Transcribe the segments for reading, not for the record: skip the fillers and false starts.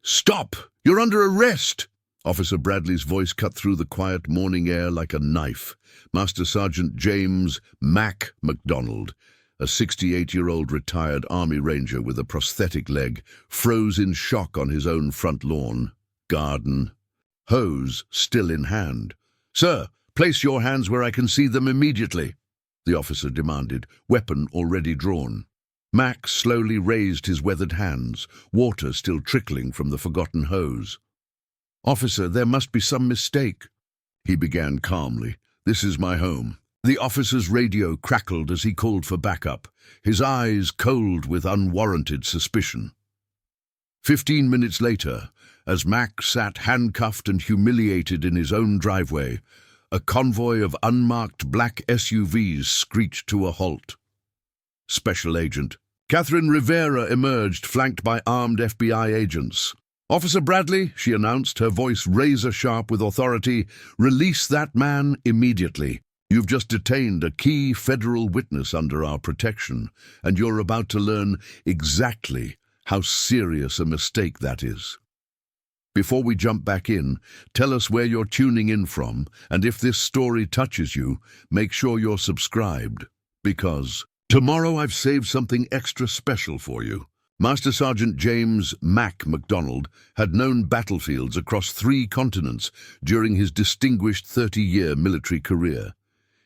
"Stop! You're under arrest!" Officer Bradley's voice cut through the quiet morning air like a knife. Master Sergeant James MacDonald, a 68-year-old retired Army Ranger with a prosthetic leg, froze in shock on his own front lawn. Garden. Hose still in hand. "Sir, place your hands where I can see them immediately," the officer demanded, weapon already drawn. Mac slowly raised his weathered hands, water still trickling from the forgotten hose. "Officer, there must be some mistake," he began calmly. "This is my home." The officer's radio crackled as he called for backup, his eyes cold with unwarranted suspicion. 15 minutes later, as Mac sat handcuffed and humiliated in his own driveway, a convoy of unmarked black SUVs screeched to a halt. Special Agent Katherine Rivera emerged, flanked by armed FBI agents. "Officer Bradley," she announced, her voice razor-sharp with authority, "release that man immediately. You've just detained a key federal witness under our protection, and you're about to learn exactly how serious a mistake that is. Before we jump back in, tell us where you're tuning in from, and if this story touches you, make sure you're subscribed, because tomorrow I've saved something extra special for you." Master Sergeant James MacDonald had known battlefields across 3 continents during his distinguished 30-year military career.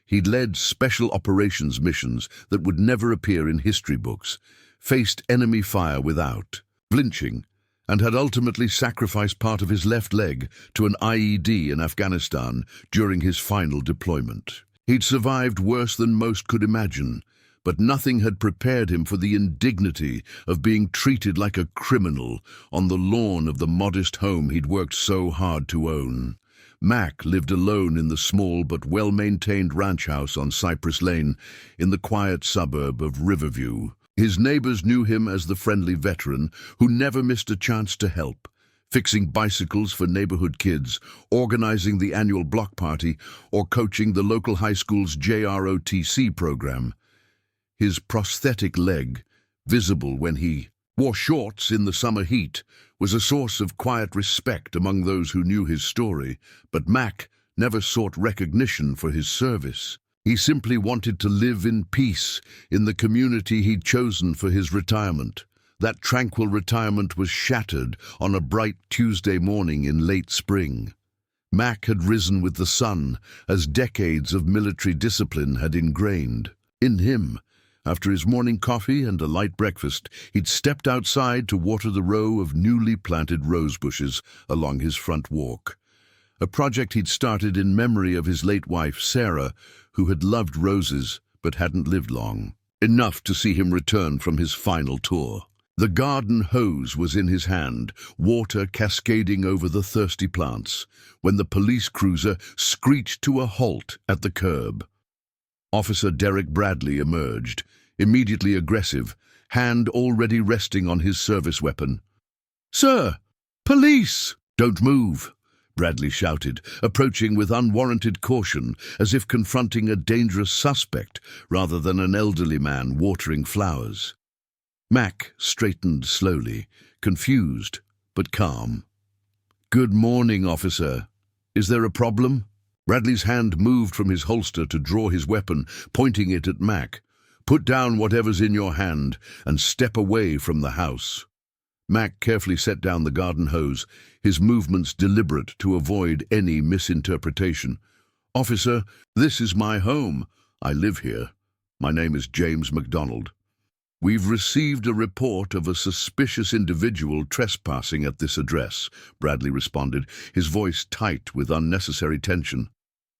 He'd led special operations missions that would never appear in history books, faced enemy fire without flinching, and had ultimately sacrificed part of his left leg to an IED in Afghanistan during his final deployment. He'd survived worse than most could imagine, but nothing had prepared him for the indignity of being treated like a criminal on the lawn of the modest home he'd worked so hard to own. Mac lived alone in the small but well-maintained ranch house on Cypress Lane in the quiet suburb of Riverview. His neighbors knew him as the friendly veteran who never missed a chance to help, fixing bicycles for neighborhood kids, organizing the annual block party, or coaching the local high school's JROTC program. His prosthetic leg, visible when he wore shorts in the summer heat, was a source of quiet respect among those who knew his story, but Mac never sought recognition for his service. He simply wanted to live in peace in the community he'd chosen for his retirement. That tranquil retirement was shattered on a bright Tuesday morning in late spring. Mac had risen with the sun, as decades of military discipline had ingrained in him. After his morning coffee and a light breakfast, he'd stepped outside to water the row of newly planted rose bushes along his front walk. A project he'd started in memory of his late wife, Sarah, who had loved roses but hadn't lived long. Enough to see him return from his final tour. The garden hose was in his hand, water cascading over the thirsty plants, when the police cruiser screeched to a halt at the curb. Officer Derek Bradley emerged, immediately aggressive, hand already resting on his service weapon. "Sir! Police!" "Don't move!" Bradley shouted, approaching with unwarranted caution, as if confronting a dangerous suspect rather than an elderly man watering flowers. Mac straightened slowly, confused but calm. "Good morning, officer. Is there a problem?" Bradley's hand moved from his holster to draw his weapon, pointing it at Mac. "Put down whatever's in your hand and step away from the house." Mac carefully set down the garden hose, his movements deliberate to avoid any misinterpretation. "Officer, this is my home. I live here. My name is James MacDonald. We've received a report of a suspicious individual trespassing at this address," Bradley responded, his voice tight with unnecessary tension.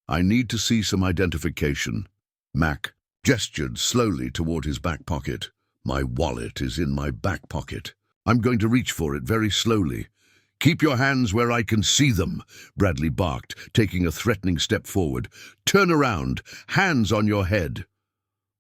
"I need to see some identification." Mac gestured slowly toward his back pocket. "My wallet is in my back pocket. I'm going to reach for it very slowly." "Keep your hands where I can see them," Bradley barked, taking a threatening step forward. "Turn around, hands on your head."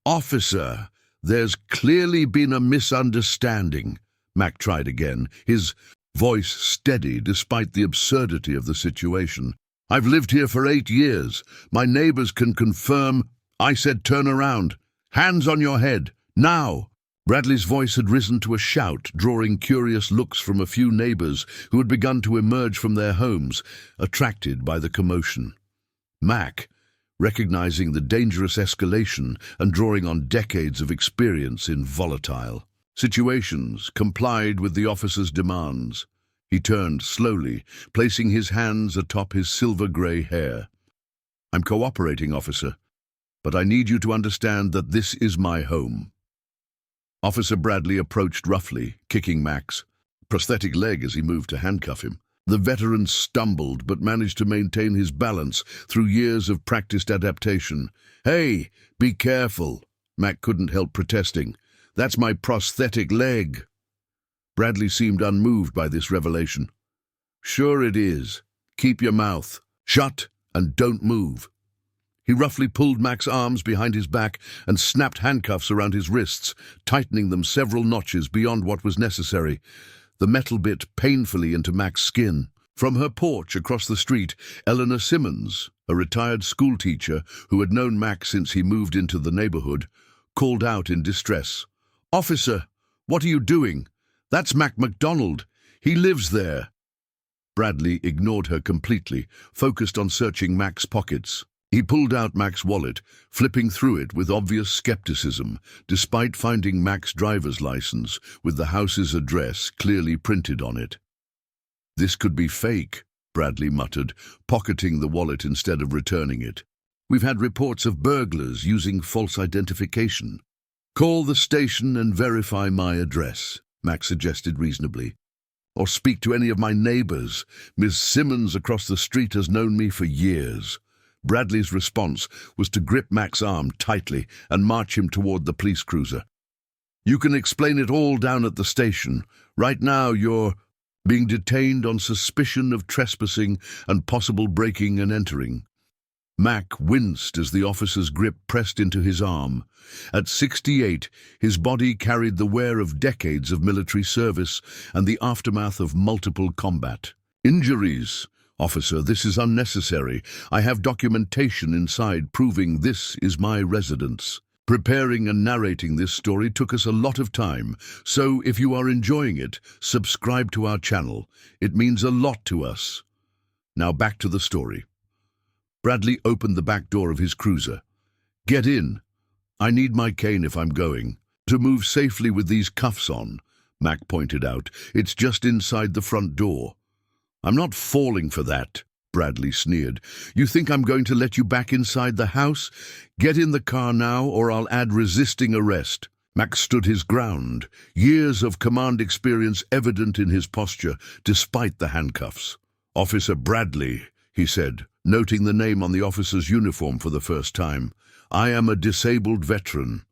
"Officer, there's clearly been a misunderstanding," Mac tried again, his voice steady despite the absurdity of the situation. "I've lived here for 8 years. My neighbors can confirm." "I said turn around. Hands on your head. Now!" Bradley's voice had risen to a shout, drawing curious looks from a few neighbors who had begun to emerge from their homes, attracted by the commotion. Mac, recognizing the dangerous escalation and drawing on decades of experience in volatile situations, complied with the officer's demands. He turned slowly, placing his hands atop his silver-gray hair. "I'm cooperating, officer, but I need you to understand that this is my home." Officer Bradley approached roughly, kicking Mac's prosthetic leg as he moved to handcuff him. The veteran stumbled but managed to maintain his balance through years of practiced adaptation. "Hey, be careful," Mac couldn't help protesting. "That's my prosthetic leg." Bradley seemed unmoved by this revelation. "Sure it is. Keep your mouth shut and don't move." He roughly pulled Mac's arms behind his back and snapped handcuffs around his wrists, tightening them several notches beyond what was necessary. The metal bit painfully into Mac's skin. From her porch across the street, Eleanor Simmons, a retired schoolteacher who had known Mac since he moved into the neighborhood, called out in distress. "Officer, what are you doing? That's MacDonald. He lives there." Bradley ignored her completely, focused on searching Mac's pockets. He pulled out Mac's wallet, flipping through it with obvious skepticism, despite finding Mac's driver's license with the house's address clearly printed on it. "This could be fake," Bradley muttered, pocketing the wallet instead of returning it. "We've had reports of burglars using false identification." "Call the station and verify my address," Mac suggested reasonably. "Or speak to any of my neighbors. Miss Simmons across the street has known me for years." Bradley's response was to grip Mac's arm tightly and march him toward the police cruiser. "You can explain it all down at the station. Right now you're being detained on suspicion of trespassing and possible breaking and entering." Mac winced as the officer's grip pressed into his arm. At 68, his body carried the wear of decades of military service and the aftermath of multiple combat injuries. "Officer, this is unnecessary. I have documentation inside proving this is my residence." Preparing and narrating this story took us a lot of time, so if you are enjoying it, subscribe to our channel. It means a lot to us. Now back to the story. Bradley opened the back door of his cruiser. "Get in. I need my cane if I'm going. To move safely with these cuffs on," Mac pointed out. "It's just inside the front door." "I'm not falling for that," Bradley sneered. "You think I'm going to let you back inside the house? Get in the car now, or I'll add resisting arrest." Mac stood his ground, years of command experience evident in his posture, despite the handcuffs. "Officer Bradley," he said, noting the name on the officer's uniform for the first time. "I am a disabled veteran.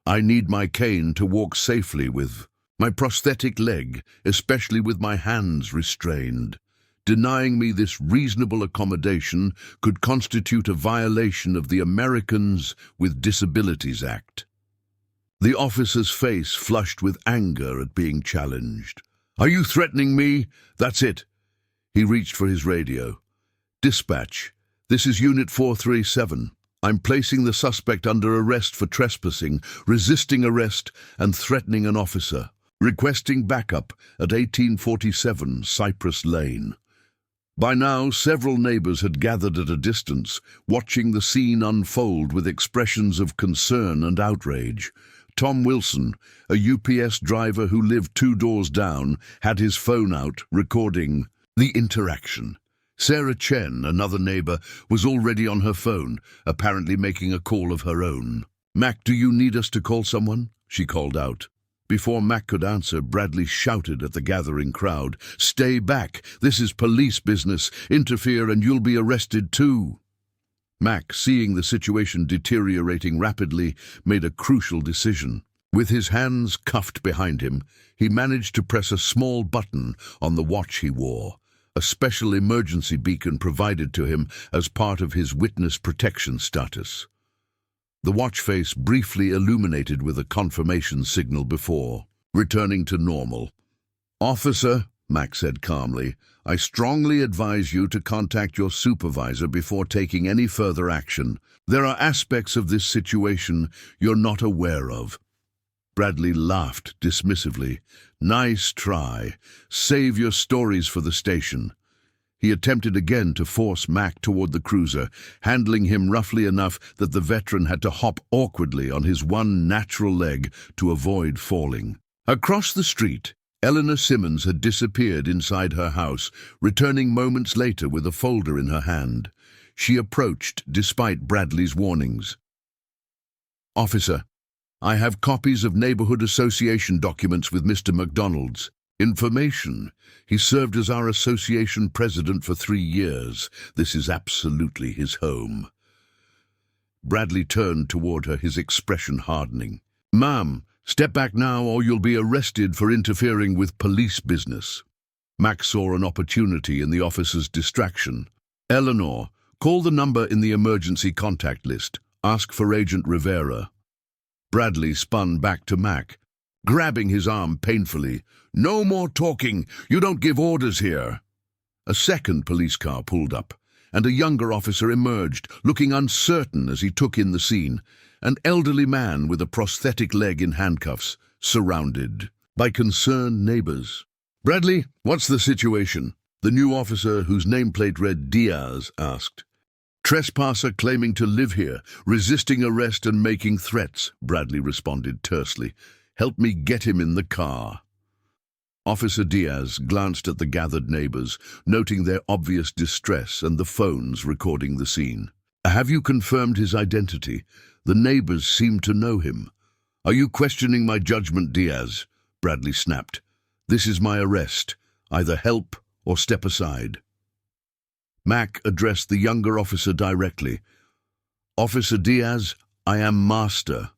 I need my cane to walk safely with. My prosthetic leg, especially with my hands restrained. Denying me this reasonable accommodation could constitute a violation of the Americans with Disabilities Act." The officer's face flushed with anger at being challenged. "Are you threatening me? That's it." He reached for his radio. "Dispatch, this is Unit 437. I'm placing the suspect under arrest for trespassing, resisting arrest, and threatening an officer. Requesting backup at 1847 Cypress Lane." By now, several neighbors had gathered at a distance, watching the scene unfold with expressions of concern and outrage. Tom Wilson, a UPS driver who lived 2 doors down, had his phone out, recording the interaction. Sarah Chen, another neighbor, was already on her phone, apparently making a call of her own. "Mac, do you need us to call someone?" she called out. Before Mac could answer, Bradley shouted at the gathering crowd, "Stay back! This is police business. Interfere and you'll be arrested too." Mac, seeing the situation deteriorating rapidly, made a crucial decision. With his hands cuffed behind him, he managed to press a small button on the watch he wore, a special emergency beacon provided to him as part of his witness protection status. The watch face briefly illuminated with a confirmation signal before returning to normal. "Officer," Mac said calmly, "I strongly advise you to contact your supervisor before taking any further action. There are aspects of this situation you're not aware of." Bradley laughed dismissively. Nice try. Save your stories for the station. He attempted again to force Mac toward the cruiser, handling him roughly enough that the veteran had to hop awkwardly on his one natural leg to avoid falling. Across the street, Eleanor Simmons had disappeared inside her house, returning moments later with a folder in her hand. She approached despite Bradley's warnings. "Officer, I have copies of Neighborhood Association documents with Mr. MacDonald's. Information. He served as our association president for 3 years. This is absolutely his home." Bradley turned toward her, his expression hardening. "Ma'am, step back now or you'll be arrested for interfering with police business." Mac saw an opportunity in the officer's distraction. "Eleanor, call the number in the emergency contact list. Ask for Agent Rivera." Bradley spun back to Mac, grabbing his arm painfully. "No more talking. You don't give orders here." A second police car pulled up, and a younger officer emerged, looking uncertain as he took in the scene. An elderly man with a prosthetic leg in handcuffs, surrounded by concerned neighbors. "Bradley, what's the situation?" the new officer, whose nameplate read Diaz, asked. "Trespasser claiming to live here, resisting arrest and making threats," Bradley responded tersely. "Help me get him in the car." Officer Diaz glanced at the gathered neighbors, noting their obvious distress and the phones recording the scene. "Have you confirmed his identity? The neighbors seem to know him." "Are you questioning my judgment, Diaz?" Bradley snapped. "This is my arrest. Either help or step aside." Mac addressed the younger officer directly. "Officer Diaz, I am Master.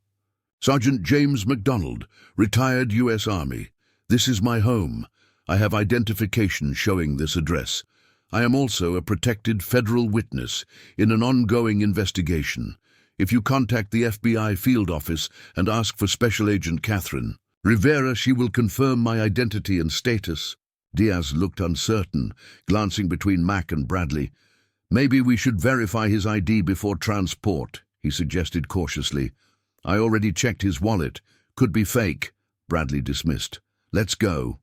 Sergeant James MacDonald, retired U.S. Army. This is my home. I have identification showing this address. I am also a protected federal witness in an ongoing investigation. If you contact the FBI field office and ask for Special Agent Katherine Rivera, she will confirm my identity and status." Diaz looked uncertain, glancing between Mac and Bradley. "Maybe we should verify his ID before transport," he suggested cautiously. "I already checked his wallet. Could be fake," Bradley dismissed. "Let's go."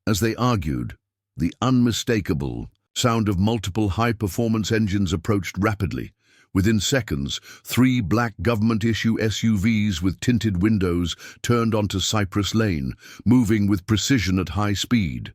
As they argued, the unmistakable sound of multiple high-performance engines approached rapidly. Within seconds, 3 black government-issue SUVs with tinted windows turned onto Cypress Lane, moving with precision at high speed.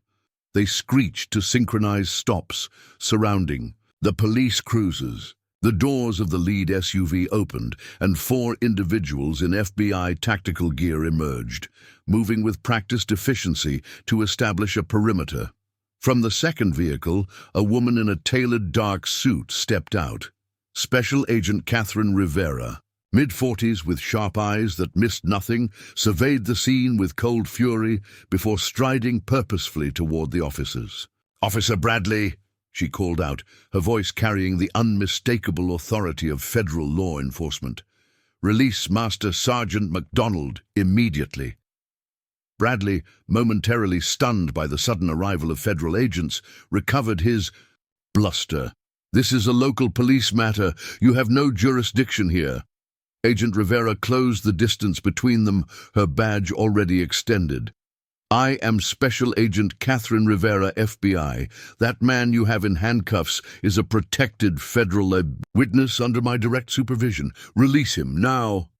They screeched to synchronize stops, surrounding the police cruisers. The doors of the lead SUV opened, and 4 individuals in FBI tactical gear emerged, moving with practiced efficiency to establish a perimeter. From the second vehicle, a woman in a tailored dark suit stepped out. Special Agent Katherine Rivera, mid-40s with sharp eyes that missed nothing, surveyed the scene with cold fury before striding purposefully toward the officers. "Officer Bradley," she called out, her voice carrying the unmistakable authority of federal law enforcement. "Release Master Sergeant MacDonald immediately." Bradley, momentarily stunned by the sudden arrival of federal agents, recovered his bluster. "This is a local police matter. You have no jurisdiction here." Agent Rivera closed the distance between them, her badge already extended. "I am Special Agent Katherine Rivera, FBI. That man you have in handcuffs is a protected federal witness under my direct supervision. Release him now."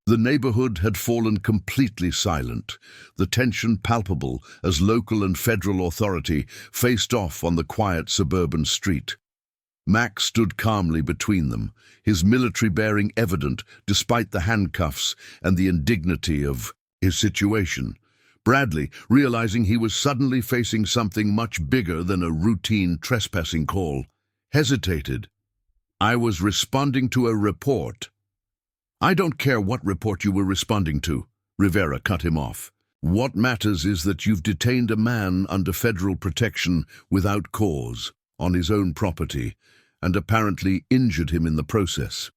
The neighborhood had fallen completely silent, the tension palpable as local and federal authority faced off on the quiet suburban street. Mac stood calmly between them, his military bearing evident despite the handcuffs and the indignity of his situation. Bradley, realizing he was suddenly facing something much bigger than a routine trespassing call, hesitated. "I was responding to a report." "I don't care what report you were responding to," Rivera cut him off. "What matters is that you've detained a man under federal protection without cause, on his own property, and apparently injured him in the process."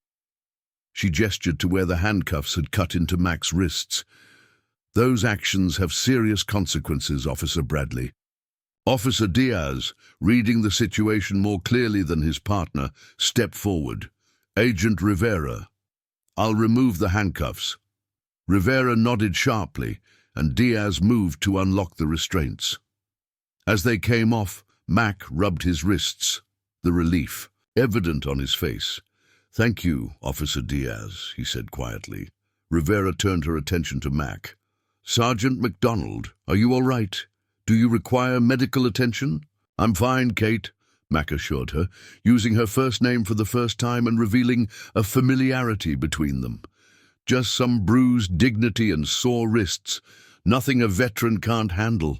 She gestured to where the handcuffs had cut into Mac's wrists. "Those actions have serious consequences, Officer Bradley." Officer Diaz, reading the situation more clearly than his partner, stepped forward. "Agent Rivera, I'll remove the handcuffs." Rivera nodded sharply, and Diaz moved to unlock the restraints. As they came off, Mac rubbed his wrists, the relief evident on his face. "Thank you, Officer Diaz," he said quietly. Rivera turned her attention to Mac. "Sergeant MacDonald, are you all right? Do you require medical attention?" "I'm fine, Kate," Mac assured her, using her first name for the first time and revealing a familiarity between them. "Just some bruised dignity and sore wrists. Nothing a veteran can't handle."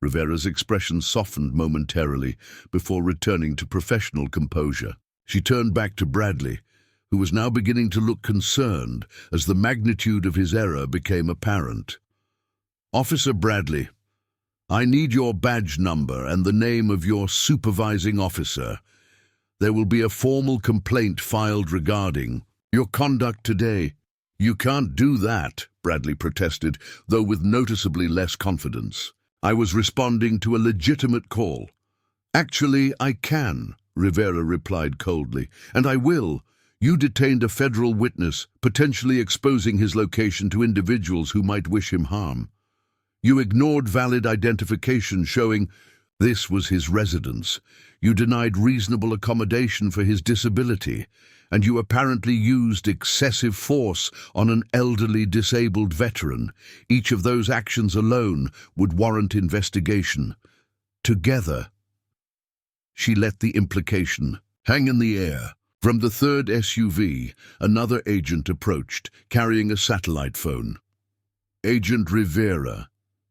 Rivera's expression softened momentarily before returning to professional composure. She turned back to Bradley, who was now beginning to look concerned as the magnitude of his error became apparent. "Officer Bradley, I need your badge number and the name of your supervising officer. There will be a formal complaint filed regarding your conduct today." "You can't do that," Bradley protested, though with noticeably less confidence. "I was responding to a legitimate call." "Actually, I can," Rivera replied coldly, "and I will. You detained a federal witness, potentially exposing his location to individuals who might wish him harm. You ignored valid identification showing this was his residence. You denied reasonable accommodation for his disability, and you apparently used excessive force on an elderly disabled veteran. Each of those actions alone would warrant investigation. Together." She let the implication hang in the air. From the third SUV, another agent approached, carrying a satellite phone. "Agent Rivera,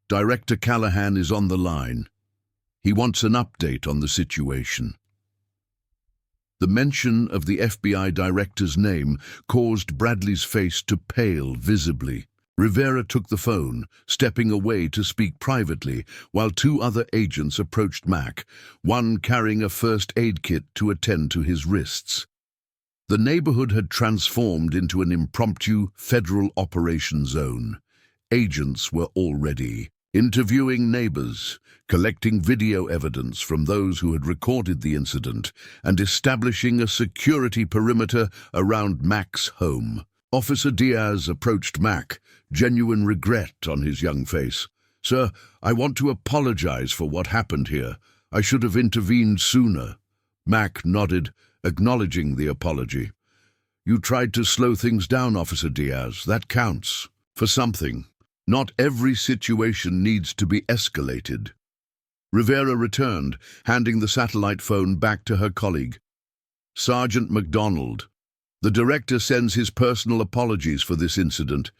Director Callahan is on the line. He wants an update on the situation." The mention of the FBI director's name caused Bradley's face to pale visibly. Rivera took the phone, stepping away to speak privately, while two other agents approached Mac, one carrying a first aid kit to attend to his wrists. The neighborhood had transformed into an impromptu federal operation zone. Agents were already interviewing neighbors, collecting video evidence from those who had recorded the incident, and establishing a security perimeter around Mac's home. Officer Diaz approached Mac, genuine regret on his young face. "Sir, I want to apologize for what happened here. I should have intervened sooner." Mac nodded, acknowledging the apology. "You tried to slow things down, Officer Diaz. That counts for something. Not every situation needs to be escalated." Rivera returned, handing the satellite phone back to her colleague. "Sergeant MacDonald, the director sends his personal apologies for this incident.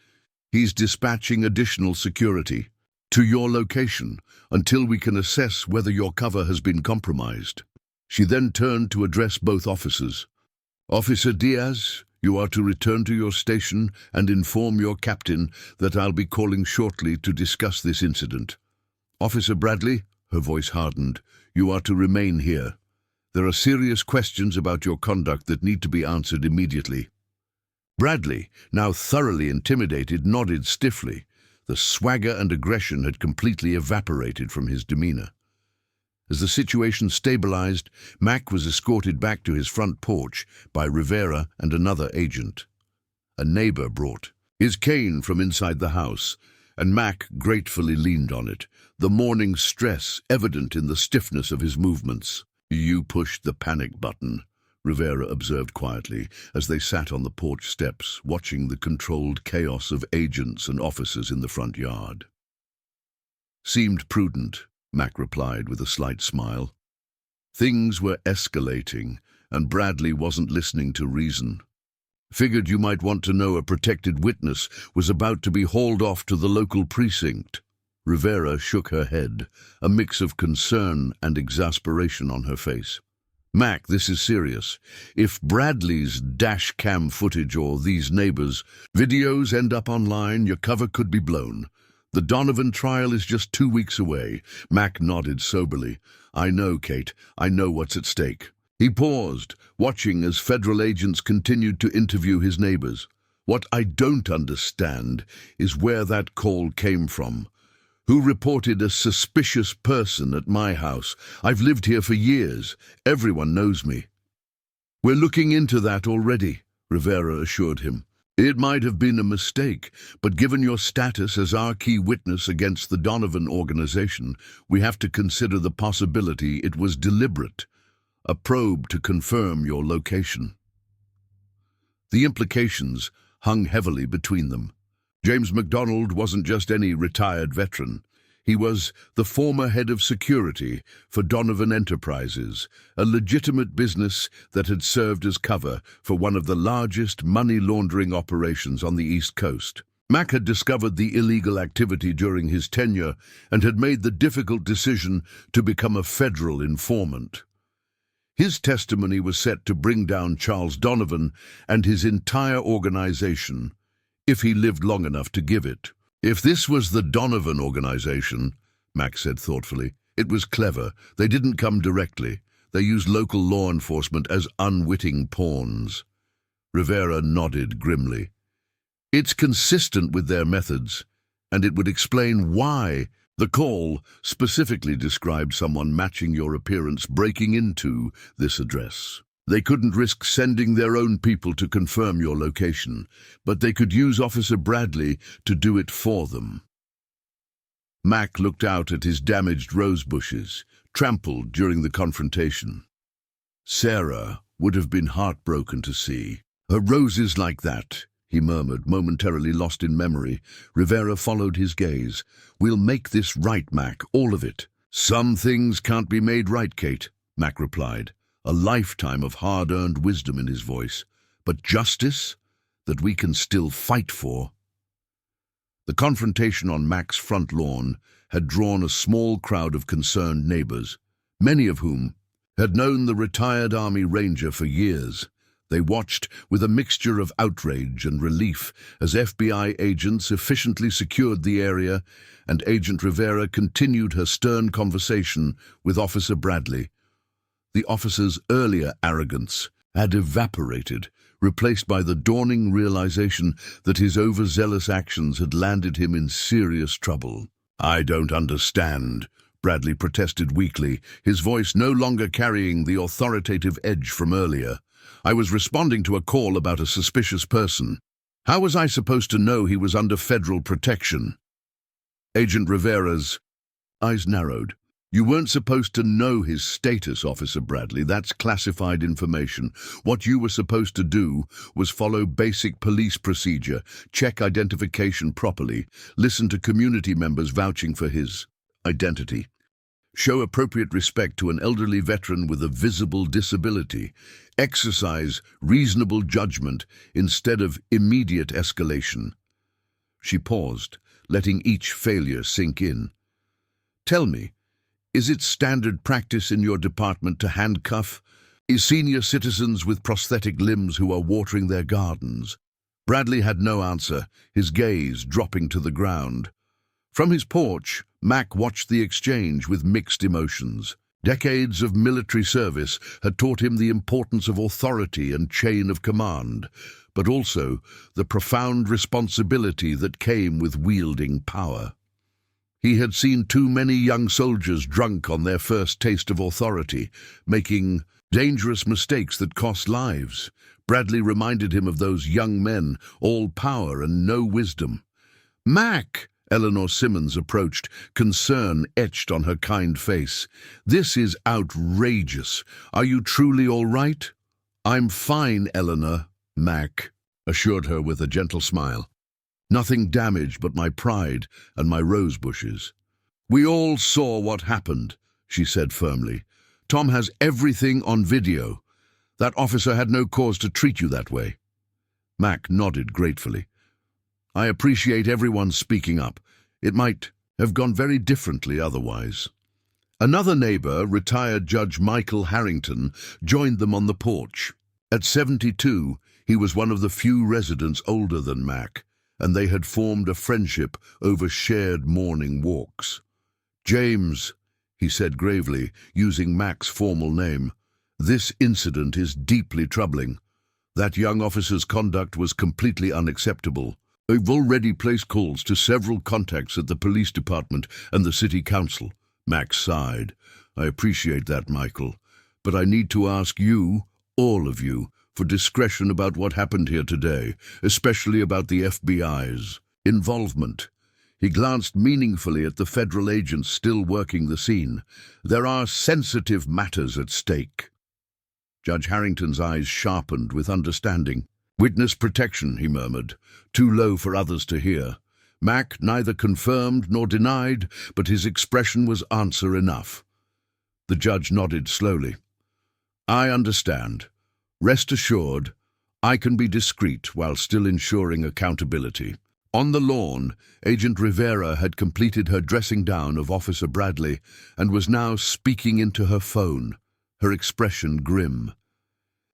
He's dispatching additional security to your location until we can assess whether your cover has been compromised." She then turned to address both officers. "Officer Diaz, you are to return to your station and inform your captain that I'll be calling shortly to discuss this incident. Officer Bradley," her voice hardened, "you are to remain here. There are serious questions about your conduct that need to be answered immediately." Bradley, now thoroughly intimidated, nodded stiffly. The swagger and aggression had completely evaporated from his demeanor. As the situation stabilized, Mac was escorted back to his front porch by Rivera and another agent. A neighbor brought his cane from inside the house, and Mac gratefully leaned on it, the morning stress evident in the stiffness of his movements. "You pushed the panic button," Rivera observed quietly as they sat on the porch steps, watching the controlled chaos of agents and officers in the front yard. "Seemed prudent," Mac replied with a slight smile. "Things were escalating, and Bradley wasn't listening to reason. Figured you might want to know a protected witness was about to be hauled off to the local precinct." Rivera shook her head, a mix of concern and exasperation on her face. "Mac, this is serious. If Bradley's dash cam footage or these neighbors' videos end up online, your cover could be blown. The Donovan trial is just 2 weeks away." Mac nodded soberly. "I know, Kate. I know what's at stake." He paused, watching as federal agents continued to interview his neighbors. "What I don't understand is where that call came from. Who reported a suspicious person at my house? I've lived here for years. Everyone knows me." "We're looking into that already," Rivera assured him. It might have been a mistake, but given your status as our key witness against the Donovan organization, we have to consider the possibility it was deliberate, a probe to confirm your location. The implications hung heavily between them. James MacDonald wasn't just any retired veteran. He was the former head of security for Donovan Enterprises, a legitimate business that had served as cover for one of the largest money laundering operations on the East Coast. Mac had discovered the illegal activity during his tenure and had made the difficult decision to become a federal informant. His testimony was set to bring down Charles Donovan and his entire organization, if he lived long enough to give it. If this was the Donovan organization, Mac said thoughtfully, it was clever. They didn't come directly. They used local law enforcement as unwitting pawns. Rivera nodded grimly. It's consistent with their methods, and it would explain why the call specifically described someone matching your appearance breaking into this address. They couldn't risk sending their own people to confirm your location, but they could use Officer Bradley to do it for them. Mac looked out at his damaged rose bushes, trampled during the confrontation. Sarah would have been heartbroken to see. Her roses like that, he murmured, momentarily lost in memory. Rivera followed his gaze. We'll make this right, Mac, all of it. Some things can't be made right, Kate, Mac replied, a lifetime of hard-earned wisdom in his voice. But justice, that we can still fight for. The confrontation on Mac's front lawn had drawn a small crowd of concerned neighbors, many of whom had known the retired Army Ranger for years. They watched with a mixture of outrage and relief as FBI agents efficiently secured the area and Agent Rivera continued her stern conversation with Officer Bradley. The officer's earlier arrogance had evaporated, replaced by the dawning realization that his overzealous actions had landed him in serious trouble. I don't understand, Bradley protested weakly, his voice no longer carrying the authoritative edge from earlier. I was responding to a call about a suspicious person. How was I supposed to know he was under federal protection? Agent Rivera's eyes narrowed. You weren't supposed to know his status, Officer Bradley. That's classified information. What you were supposed to do was follow basic police procedure, check identification properly, listen to community members vouching for his identity, show appropriate respect to an elderly veteran with a visible disability, exercise reasonable judgment instead of immediate escalation. She paused, letting each failure sink in. Tell me, is it standard practice in your department to handcuff senior citizens with prosthetic limbs who are watering their gardens? Bradley had no answer, his gaze dropping to the ground. From his porch, Mac watched the exchange with mixed emotions. Decades of military service had taught him the importance of authority and chain of command, but also the profound responsibility that came with wielding power. He had seen too many young soldiers drunk on their first taste of authority, making dangerous mistakes that cost lives. Bradley reminded him of those young men, all power and no wisdom. Mac! Eleanor Simmons approached, concern etched on her kind face. This is outrageous. Are you truly all right? I'm fine, Eleanor, Mac assured her with a gentle smile. Nothing damaged but my pride and my rose bushes. We all saw what happened, she said firmly. Tom has everything on video. That officer had no cause to treat you that way. Mac nodded gratefully. I appreciate everyone speaking up. It might have gone very differently otherwise. Another neighbor, retired Judge Michael Harrington, joined them on the porch. At 72, he was one of the few residents older than Mac, and they had formed a friendship over shared morning walks. James, he said gravely, using Mac's formal name, this incident is deeply troubling. That young officer's conduct was completely unacceptable. I've already placed calls to several contacts at the police department and the city council. Mac sighed. I appreciate that, Michael, but I need to ask you, all of you, for discretion about what happened here today, especially about the FBI's involvement. He glanced meaningfully at the federal agents still working the scene. There are sensitive matters at stake. Judge Harrington's eyes sharpened with understanding. Witness protection, he murmured, too low for others to hear. Mac neither confirmed nor denied, but his expression was answer enough. The judge nodded slowly. I understand. Rest assured, I can be discreet while still ensuring accountability. On the lawn, Agent Rivera had completed her dressing down of Officer Bradley and was now speaking into her phone, her expression grim.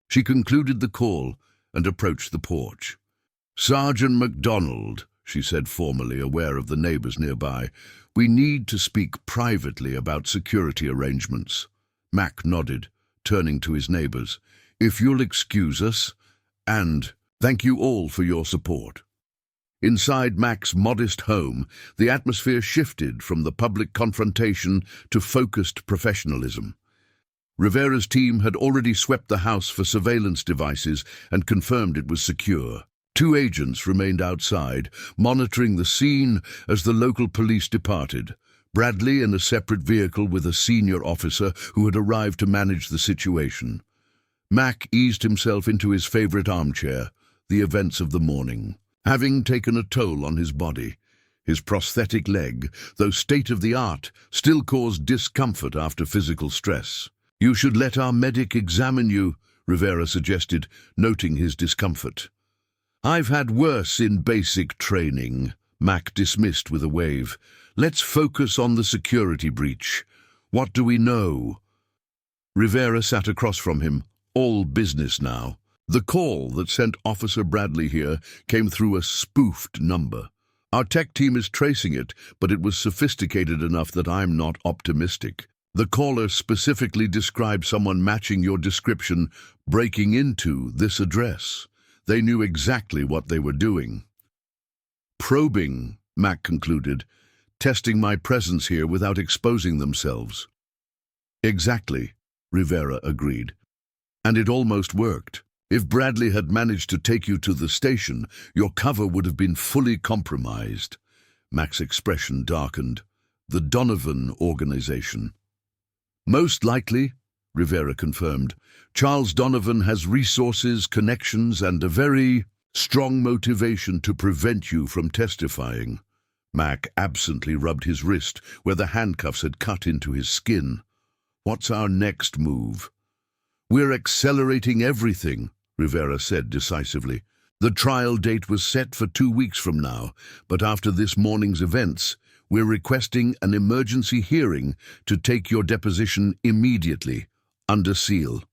She concluded the call and approached the porch. Sergeant MacDonald, she said formally, aware of the neighbors nearby, we need to speak privately about security arrangements. Mac nodded, turning to his neighbors. If you'll excuse us, and thank you all for your support. Inside Mac's modest home, the atmosphere shifted from the public confrontation to focused professionalism. Rivera's team had already swept the house for surveillance devices and confirmed it was secure. 2 agents remained outside, monitoring the scene as the local police departed. Bradley in a separate vehicle with a senior officer who had arrived to manage the situation. Mac eased himself into his favorite armchair, the events of the morning. Having taken a toll on his body, his prosthetic leg, though state-of-the-art, still caused discomfort after physical stress. You should let our medic examine you, Rivera suggested, noting his discomfort. I've had worse in basic training, Mac dismissed with a wave. Let's focus on the security breach. What do we know? Rivera sat across from him, all business now. The call that sent Officer Bradley here came through a spoofed number. Our tech team is tracing it, but it was sophisticated enough that I'm not optimistic. The caller specifically described someone matching your description breaking into this address. They knew exactly what they were doing. Probing, Mac concluded, testing my presence here without exposing themselves. Exactly, Rivera agreed. And it almost worked. If Bradley had managed to take you to the station, your cover would have been fully compromised. Mac's expression darkened. The Donovan organization. Most likely, Rivera confirmed. Charles Donovan has resources, connections, and a very strong motivation to prevent you from testifying. Mac absently rubbed his wrist where the handcuffs had cut into his skin. What's our next move? We're accelerating everything, Rivera said decisively. The trial date was set for 2 weeks from now, but after this morning's events, we're requesting an emergency hearing to take your deposition immediately, under seal.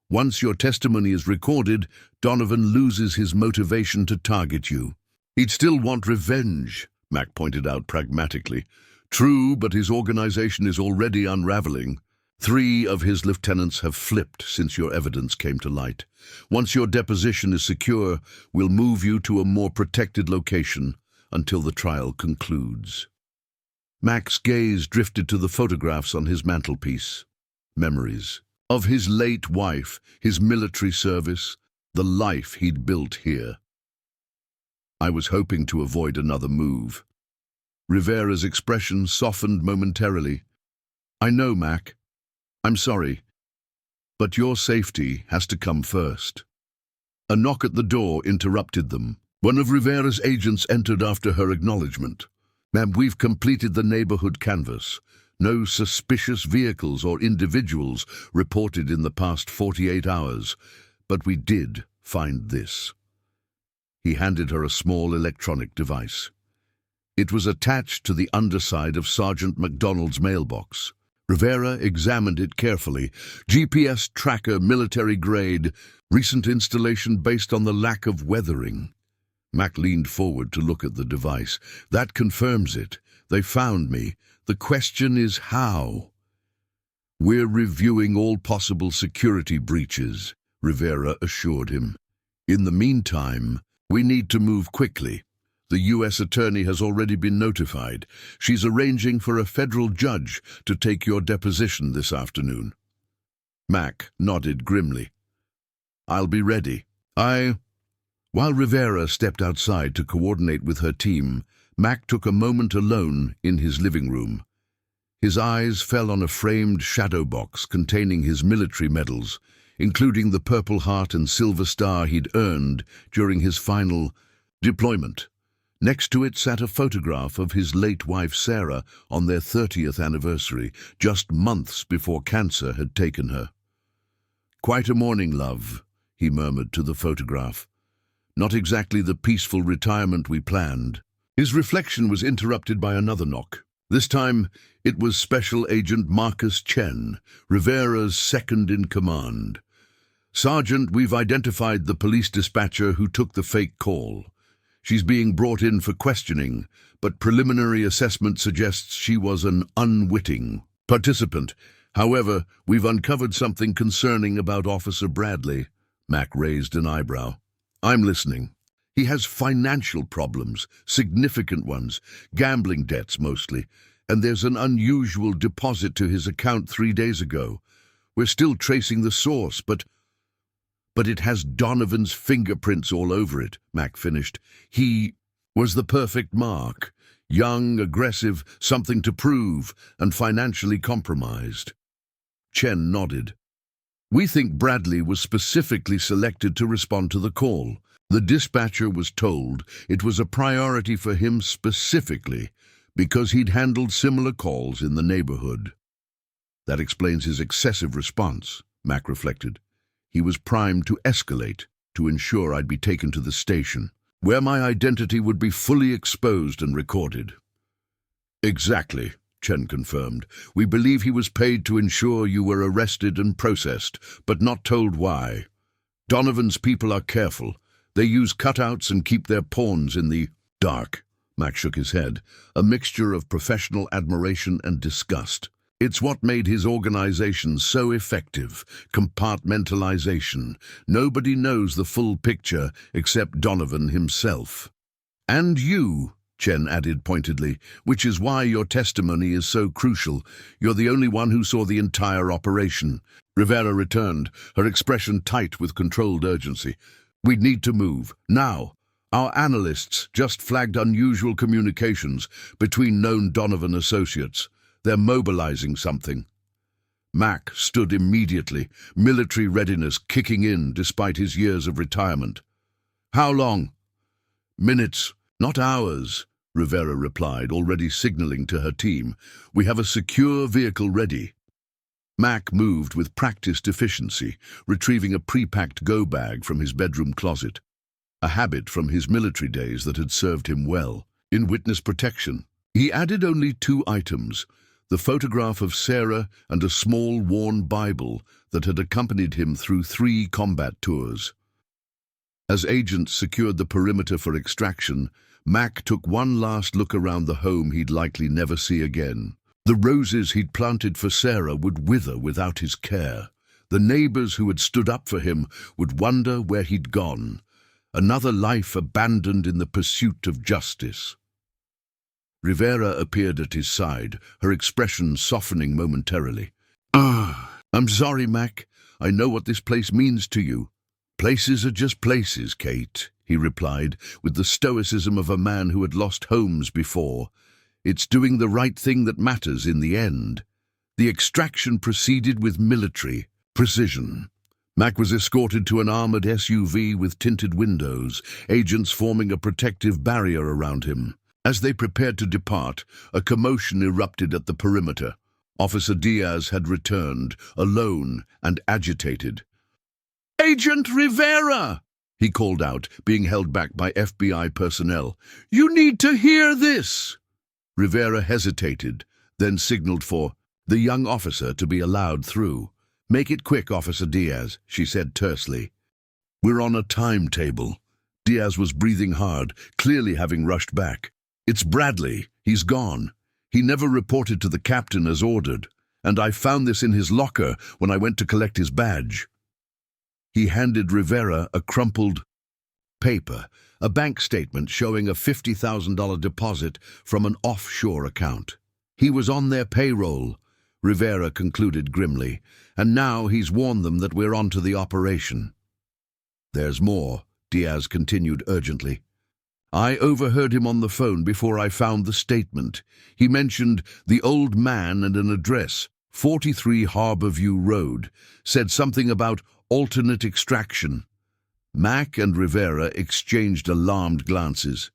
Once your testimony is recorded, Donovan loses his motivation to target you. He'd still want revenge, Mac pointed out pragmatically. True, but his organization is already unraveling. 3 of his lieutenants have flipped since your evidence came to light. Once your deposition is secure, we'll move you to a more protected location until the trial concludes. Mac's gaze drifted to the photographs on his mantelpiece. Memories of his late wife, his military service, the life he'd built here. I was hoping to avoid another move. Rivera's expression softened momentarily. I know, Mac. I'm sorry, but your safety has to come first. A knock at the door interrupted them. One of Rivera's agents entered after her acknowledgement. Ma'am, we've completed the neighborhood canvass. No suspicious vehicles or individuals reported in the past 48 hours, but we did find this. He handed her a small electronic device. It was attached to the underside of Sergeant MacDonald's mailbox. Rivera examined it carefully. GPS tracker, military grade, recent installation based on the lack of weathering. Mac leaned forward to look at the device. That confirms it. They found me. The question is how? We're reviewing all possible security breaches, Rivera assured him. In the meantime, we need to move quickly. The U.S. attorney has already been notified. She's arranging for a federal judge to take your deposition this afternoon. Mac nodded grimly. I'll be ready. While Rivera stepped outside to coordinate with her team, Mac took a moment alone in his living room. His eyes fell on a framed shadow box containing his military medals, including the Purple Heart and Silver Star he'd earned during his final deployment. Next to it sat a photograph of his late wife Sarah on their 30th anniversary, just months before cancer had taken her. "Quite a morning, love," he murmured to the photograph. "Not exactly the peaceful retirement we planned." His reflection was interrupted by another knock. This time, it was Special Agent Marcus Chen, Rivera's second-in-command. "Sergeant, we've identified the police dispatcher who took the fake call. She's being brought in for questioning, but preliminary assessment suggests she was an unwitting participant. However, we've uncovered something concerning about Officer Bradley." Mac raised an eyebrow. "I'm listening." "He has financial problems, significant ones, gambling debts mostly, and there's an unusual deposit to his account 3 days ago. We're still tracing the source, but it has Donovan's fingerprints all over it," Mac finished. "He was the perfect mark. Young, aggressive, something to prove, and financially compromised." Chen nodded. "We think Bradley was specifically selected to respond to the call. The dispatcher was told it was a priority for him specifically because he'd handled similar calls in the neighborhood." "That explains his excessive response," Mac reflected. "He was primed to escalate, to ensure I'd be taken to the station, where my identity would be fully exposed and recorded." "Exactly," Chen confirmed. "We believe he was paid to ensure you were arrested and processed, but not told why. Donovan's people are careful. They use cutouts and keep their pawns in the dark." Mac shook his head, a mixture of professional admiration and disgust. "It's what made his organization so effective. Compartmentalization. Nobody knows the full picture except Donovan himself." "And you," Chen added pointedly, "which is why your testimony is so crucial. You're the only one who saw the entire operation." Rivera returned, her expression tight with controlled urgency. "We need to move, now. Our analysts just flagged unusual communications between known Donovan associates. They're mobilizing something." Mac stood immediately, military readiness kicking in despite his years of retirement. "How long?" "Minutes, not hours," Rivera replied, already signaling to her team. "We have a secure vehicle ready." Mac moved with practiced efficiency, retrieving a pre-packed go-bag from his bedroom closet, a habit from his military days that had served him well. In witness protection, he added only 2 items: the photograph of Sarah and a small worn Bible that had accompanied him through 3 combat tours. As agents secured the perimeter for extraction, Mac took one last look around the home he'd likely never see again. The roses he'd planted for Sarah would wither without his care. The neighbors who had stood up for him would wonder where he'd gone. Another life abandoned in the pursuit of justice. Rivera appeared at his side, her expression softening momentarily. "I'm sorry, Mac. I know what this place means to you." "Places are just places, Kate," he replied, with the stoicism of a man who had lost homes before. "It's doing the right thing that matters in the end." The extraction proceeded with military precision. Mac was escorted to an armored SUV with tinted windows, agents forming a protective barrier around him. As they prepared to depart, a commotion erupted at the perimeter. Officer Diaz had returned, alone and agitated. "Agent Rivera!" he called out, being held back by FBI personnel. "You need to hear this!" Rivera hesitated, then signaled for the young officer to be allowed through. "Make it quick, Officer Diaz," she said tersely. "We're on a timetable." Diaz was breathing hard, clearly having rushed back. "It's Bradley. He's gone. He never reported to the captain as ordered, and I found this in his locker when I went to collect his badge." He handed Rivera a crumpled paper, a bank statement showing a $50,000 deposit from an offshore account. "He was on their payroll," Rivera concluded grimly, "and now he's warned them that we're onto the operation." "There's more," Diaz continued urgently. "I overheard him on the phone before I found the statement. He mentioned the old man and an address, 43 Harborview Road, said something about alternate extraction." Mack and Rivera exchanged alarmed glances.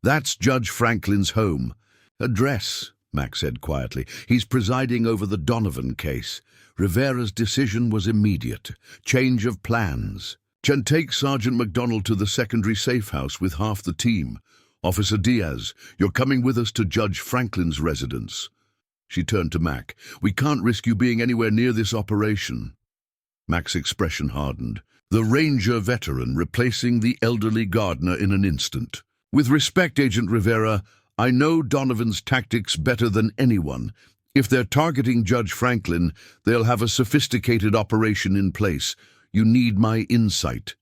"That's Judge Franklin's home." "Address," Mack said quietly. "He's presiding over the Donovan case. Rivera's decision was immediate. Change of plans. Take Sergeant MacDonald to the secondary safe house with half the team. Officer Diaz, you're coming with us to Judge Franklin's residence." She turned to Mack. "We can't risk you being anywhere near this operation." Mack's expression hardened. The Ranger veteran replacing the elderly gardener in an instant. "With respect, Agent Rivera, I know Donovan's tactics better than anyone. If they're targeting Judge Franklin, they'll have a sophisticated operation in place. You need my insight."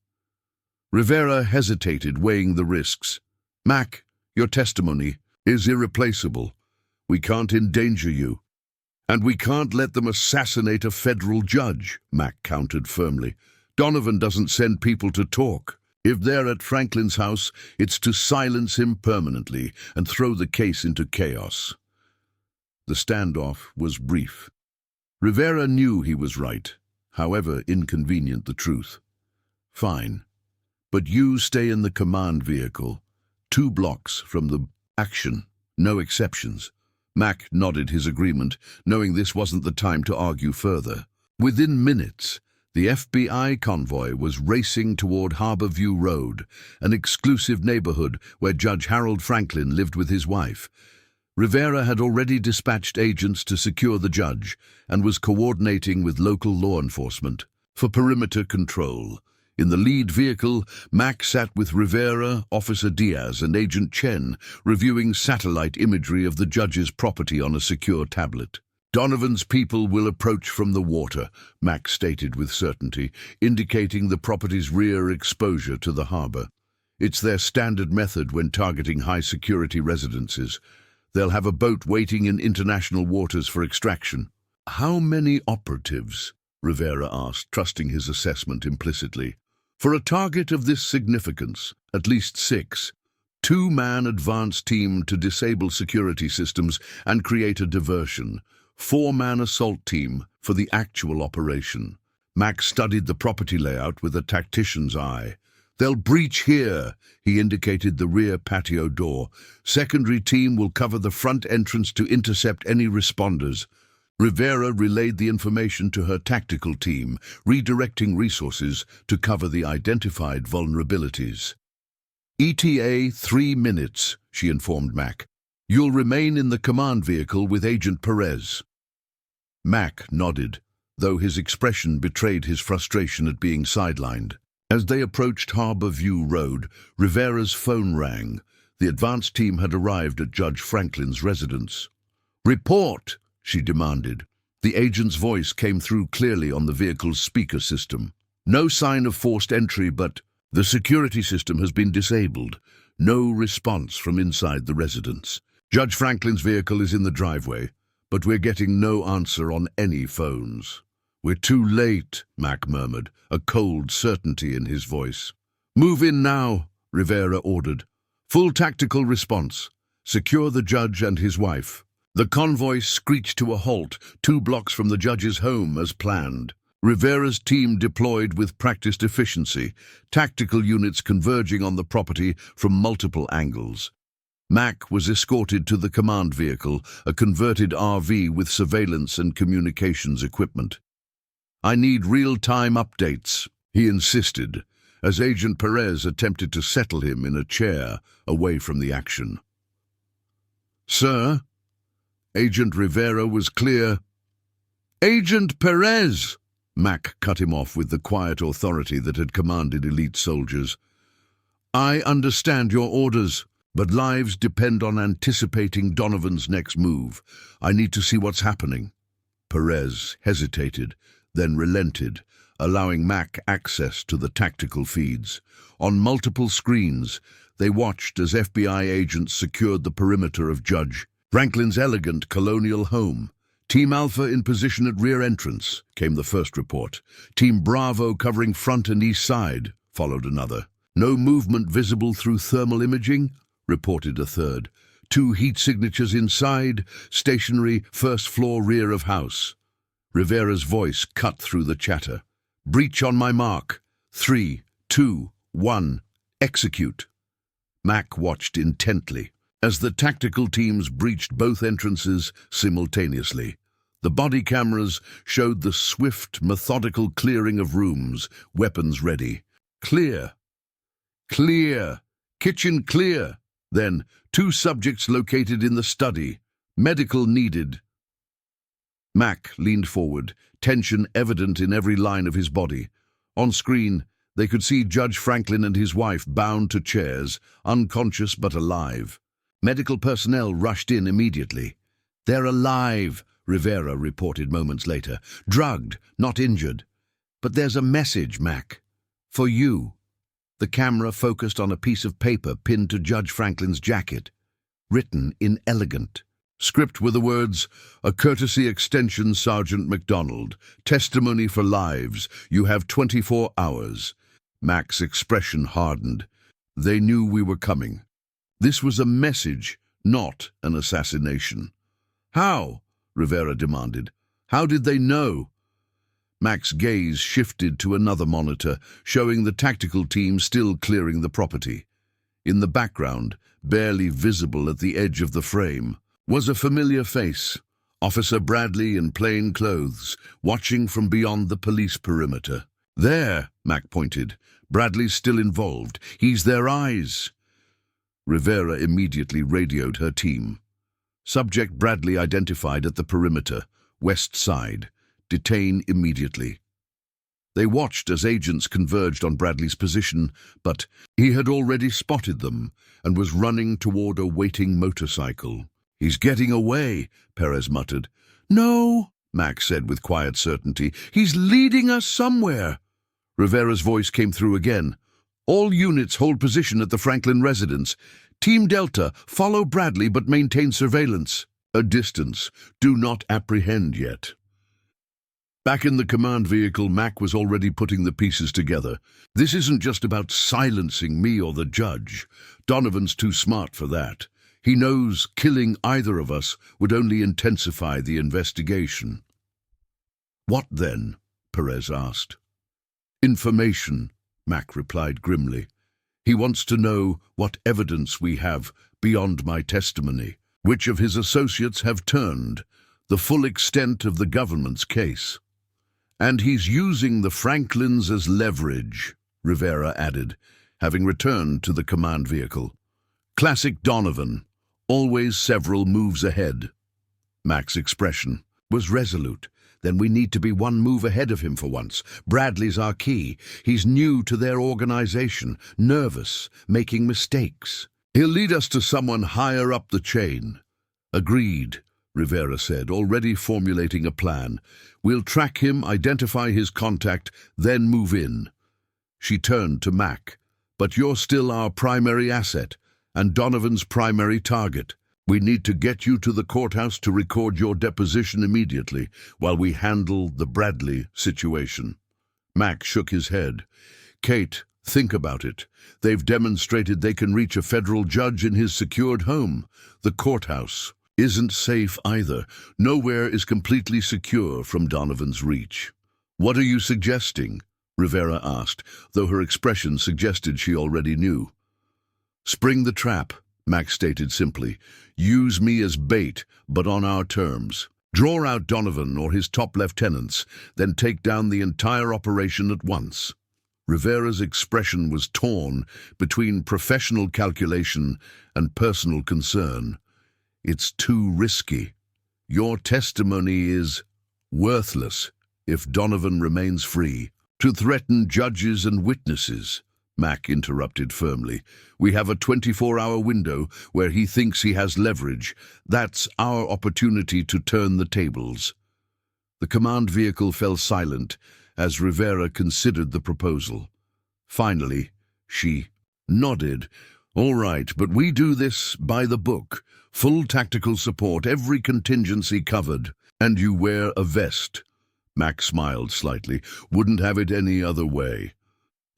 Rivera hesitated, weighing the risks. "Mack, your testimony is irreplaceable. We can't endanger you. And we can't let them assassinate a federal judge," Mack countered firmly. "Donovan doesn't send people to talk. If they're at Franklin's house, it's to silence him permanently and throw the case into chaos." The standoff was brief. Rivera knew he was right, however inconvenient the truth. "Fine. But you stay in the command vehicle, 2 blocks from the action. No exceptions." Mack nodded his agreement, knowing this wasn't the time to argue further. Within minutes, the FBI convoy was racing toward Harborview Road, an exclusive neighborhood where Judge Harold Franklin lived with his wife. Rivera had already dispatched agents to secure the judge and was coordinating with local law enforcement for perimeter control. In the lead vehicle, Mack sat with Rivera, Officer Diaz, and Agent Chen, reviewing satellite imagery of the judge's property on a secure tablet. "Donovan's people will approach from the water," Mack stated with certainty, indicating the property's rear exposure to the harbor. "It's their standard method when targeting high-security residences. They'll have a boat waiting in international waters for extraction." "How many operatives?" Rivera asked, trusting his assessment implicitly. "For a target of this significance, at least 6. 2-man advance team to disable security systems and create a diversion. 4-man assault team for the actual operation." Mack studied the property layout with a tactician's eye. "They'll breach here," he indicated the rear patio door. "Secondary team will cover the front entrance to intercept any responders." Rivera relayed the information to her tactical team, redirecting resources to cover the identified vulnerabilities. "ETA 3 minutes, she informed Mack. "You'll remain in the command vehicle with Agent Perez." Mack nodded, though his expression betrayed his frustration at being sidelined. As they approached Harborview Road, Rivera's phone rang. The advance team had arrived at Judge Franklin's residence. "Report!" she demanded. The agent's voice came through clearly on the vehicle's speaker system. "No sign of forced entry, but the security system has been disabled. No response from inside the residence. Judge Franklin's vehicle is in the driveway, but we're getting no answer on any phones." "We're too late," Mack murmured, a cold certainty in his voice. "Move in now," Rivera ordered. "Full tactical response. Secure the judge and his wife." The convoy screeched to a halt 2 blocks from the judge's home as planned. Rivera's team deployed with practiced efficiency, tactical units converging on the property from multiple angles. Mack was escorted to the command vehicle, a converted RV with surveillance and communications equipment. "I need real-time updates," he insisted, as Agent Perez attempted to settle him in a chair away from the action. "Sir?" Agent Rivera was clear. "Agent Perez!" Mack cut him off with the quiet authority that had commanded elite soldiers. "I understand your orders, but lives depend on anticipating Donovan's next move. I need to see what's happening." Perez hesitated, then relented, allowing Mack access to the tactical feeds. On multiple screens, they watched as FBI agents secured the perimeter of Judge Franklin's elegant colonial home. "Team Alpha in position at rear entrance," came the first report. "Team Bravo covering front and east side," followed another. No movement visible through thermal imaging, reported a third. 2 heat signatures inside, stationary, first floor, rear of house. Rivera's voice cut through the chatter. Breach on my mark. 3, 2, 1, execute. Mac watched intently as the tactical teams breached both entrances simultaneously. The body cameras showed the swift, methodical clearing of rooms, weapons ready. Clear. Clear. Kitchen clear. Then, 2 subjects located in the study. Medical needed. Mac leaned forward, tension evident in every line of his body. On screen, they could see Judge Franklin and his wife bound to chairs, unconscious but alive. Medical personnel rushed in immediately. They're alive, Rivera reported moments later. Drugged, not injured. But there's a message, Mac. For you. The camera focused on a piece of paper pinned to Judge Franklin's jacket. Written in elegant. Script with the words, "A courtesy extension, Sergeant MacDonald. Testimony for lives. You have 24 hours. Mac's expression hardened. They knew we were coming. This was a message, not an assassination. How? Rivera demanded. How did they know? Mac's gaze shifted to another monitor, showing the tactical team still clearing the property. In the background, barely visible at the edge of the frame, was a familiar face, Officer Bradley in plain clothes, watching from beyond the police perimeter. There, Mac pointed. Bradley's still involved. He's their eyes. Rivera immediately radioed her team. Subject Bradley identified at the perimeter, west side. Detain immediately. They watched as agents converged on Bradley's position, but he had already spotted them and was running toward a waiting motorcycle. He's getting away, Perez muttered. No, Mac said with quiet certainty. He's leading us somewhere. Rivera's voice came through again. All units hold position at the Franklin residence. Team Delta, follow Bradley but maintain surveillance. A distance. Do not apprehend yet. Back in the command vehicle, Mac was already putting the pieces together. This isn't just about silencing me or the judge. Donovan's too smart for that. He knows killing either of us would only intensify the investigation. What then? Perez asked. Information, Mac replied grimly. He wants to know what evidence we have beyond my testimony, which of his associates have turned, the full extent of the government's case. And he's using the Franklins as leverage, Rivera added, having returned to the command vehicle. Classic Donovan, always several moves ahead. Mac's expression was resolute. Then we need to be one move ahead of him for once. Bradley's our key. He's new to their organization, nervous, making mistakes. He'll lead us to someone higher up the chain. Agreed, Rivera said, already formulating a plan. We'll track him, identify his contact, then move in. She turned to Mac. But you're still our primary asset, and Donovan's primary target. We need to get you to the courthouse to record your deposition immediately while we handle the Bradley situation. Mac shook his head. Kate, think about it. They've demonstrated they can reach a federal judge in his secured home. The courthouse isn't safe either. Nowhere is completely secure from Donovan's reach. What are you suggesting? Rivera asked, though her expression suggested she already knew. Spring the trap, Mac stated simply. Use me as bait, but on our terms. Draw out Donovan or his top lieutenants, then take down the entire operation at once. Rivera's expression was torn between professional calculation and personal concern. It's too risky. Your testimony is worthless if Donovan remains free. To threaten judges and witnesses, Mac interrupted firmly. We have a 24-hour window where he thinks he has leverage. That's our opportunity to turn the tables. The command vehicle fell silent as Rivera considered the proposal. Finally, she nodded. All right, but we do this by the book. Full tactical support, every contingency covered. And you wear a vest. Mac smiled slightly. Wouldn't have it any other way.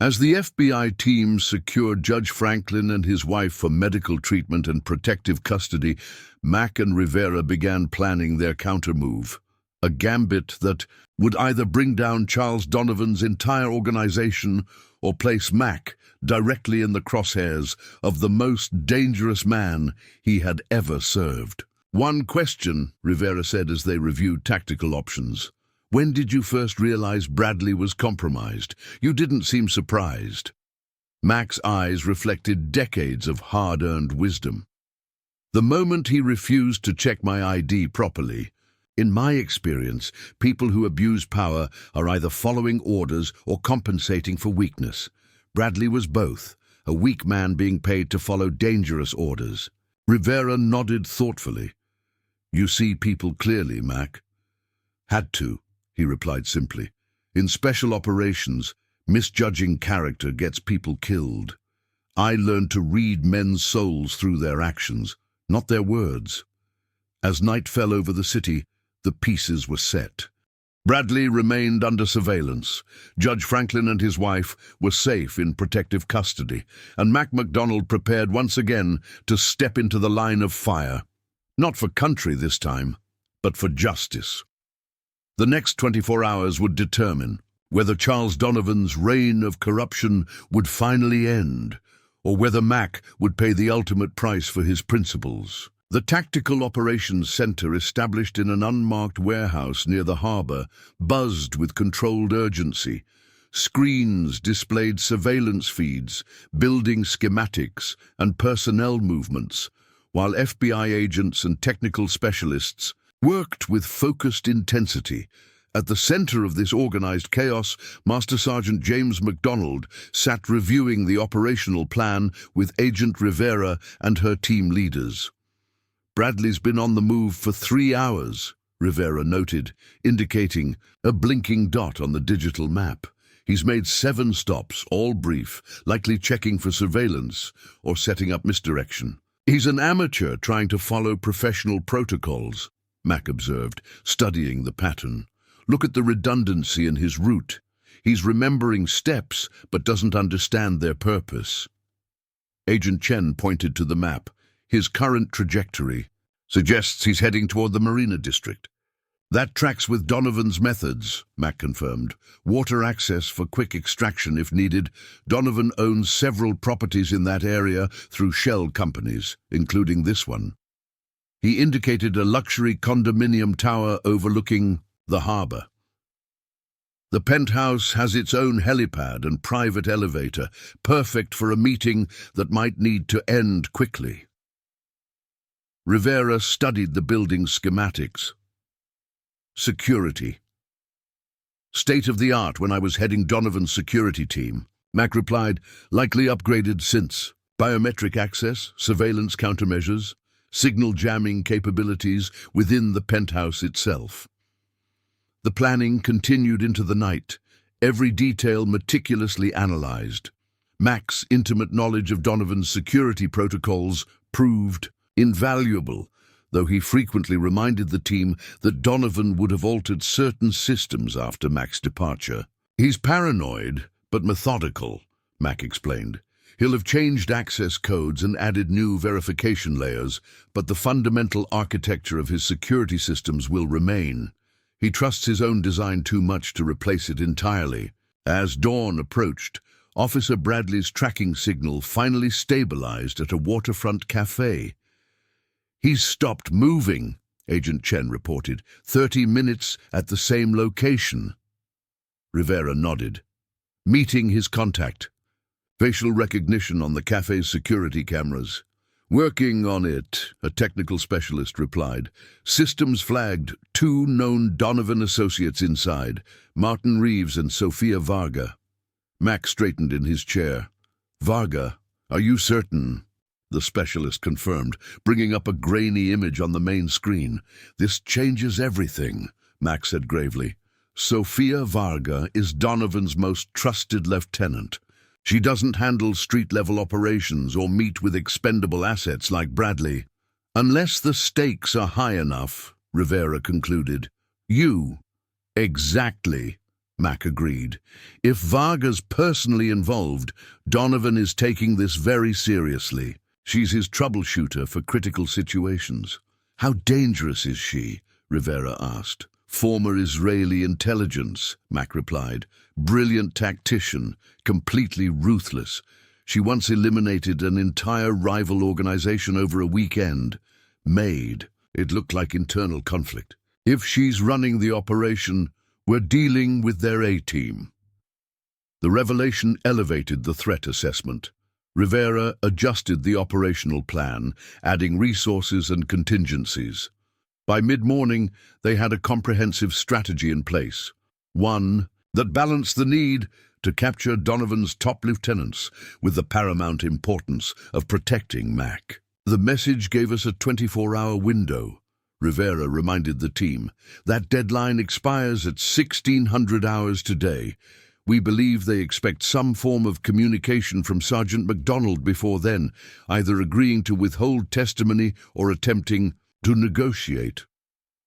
As the FBI team secured Judge Franklin and his wife for medical treatment and protective custody, Mack and Rivera began planning their countermove, a gambit that would either bring down Charles Donovan's entire organization or place Mack directly in the crosshairs of the most dangerous man he had ever served. "One question," Rivera said as they reviewed tactical options. "When did you first realize Bradley was compromised? You didn't seem surprised." Mack's eyes reflected decades of hard-earned wisdom. "The moment he refused to check my ID properly. In my experience, people who abuse power are either following orders or compensating for weakness. Bradley was both, a weak man being paid to follow dangerous orders." Rivera nodded thoughtfully. "You see people clearly, Mack." "Had to," he replied simply. "In special operations, misjudging character gets people killed. I learned to read men's souls through their actions, not their words." As night fell over the city, the pieces were set. Bradley remained under surveillance. Judge Franklin and his wife were safe in protective custody, and MacDonald prepared once again to step into the line of fire. Not for country this time, but for justice. The next 24 hours would determine whether Charles Donovan's reign of corruption would finally end, or whether Mack would pay the ultimate price for his principles. The Tactical Operations Center, established in an unmarked warehouse near the harbor, buzzed with controlled urgency. Screens displayed surveillance feeds, building schematics, and personnel movements, while FBI agents and technical specialists worked with focused intensity. At the center of this organized chaos, Master Sergeant James MacDonald sat reviewing the operational plan with Agent Rivera and her team leaders. "Bradley's been on the move for 3 hours," Rivera noted, indicating a blinking dot on the digital map. "He's made 7 stops, all brief, likely checking for surveillance or setting up misdirection." "He's an amateur trying to follow professional protocols," Mack observed, studying the pattern. "Look at the redundancy in his route. He's remembering steps but doesn't understand their purpose." Agent Chen pointed to the map. "His current trajectory suggests he's heading toward the Marina District." "That tracks with Donovan's methods," Mack confirmed. "Water access for quick extraction if needed. Donovan owns several properties in that area through shell companies, including this one." He indicated a luxury condominium tower overlooking the harbor. "The penthouse has its own helipad and private elevator, perfect for a meeting that might need to end quickly." Rivera studied the building's schematics. "Security. State-of-the-art when I was heading Donovan's security team," Mack replied. "Likely upgraded since. Biometric access, surveillance countermeasures, signal jamming capabilities within the penthouse itself." The planning continued into the night, every detail meticulously analyzed. Mack's intimate knowledge of Donovan's security protocols proved invaluable, though he frequently reminded the team that Donovan would have altered certain systems after Mack's departure. "He's paranoid, but methodical," Mack explained. "He'll have changed access codes and added new verification layers, but the fundamental architecture of his security systems will remain. He trusts his own design too much to replace it entirely." As dawn approached, Officer Bradley's tracking signal finally stabilized at a waterfront cafe. "He's stopped moving," Agent Chen reported. 30 minutes at the same location." Rivera nodded. "Meeting his contact. Facial recognition on the cafe's security cameras." "Working on it," a technical specialist replied. "Systems flagged 2 known Donovan associates inside, Martin Reeves and Sofia Varga." Mack straightened in his chair. "Varga, are you certain?" The specialist confirmed, bringing up a grainy image on the main screen. "This changes everything," Mack said gravely. "Sofia Varga is Donovan's most trusted lieutenant. She doesn't handle street-level operations or meet with expendable assets like Bradley. Unless the stakes are high enough," Rivera concluded. "You." "Exactly," Mac agreed. If Varga's personally involved, Donovan is taking this very seriously. She's his troubleshooter for critical situations. How dangerous is she? Rivera asked. Former Israeli intelligence, Mac replied. Brilliant tactician, completely ruthless. She once eliminated an entire rival organization over a weekend. Made. It looked like internal conflict. If she's running the operation, we're dealing with their A-team. The revelation elevated the threat assessment. Rivera adjusted the operational plan, adding resources and contingencies. By mid-morning, they had a comprehensive strategy in place. One that balanced the need to capture Donovan's top lieutenants with the paramount importance of protecting Mac. The message gave us a 24-hour window, Rivera reminded the team. That deadline expires at 1600 hours today. We believe they expect some form of communication from Sergeant MacDonald before then, either agreeing to withhold testimony or attempting to negotiate.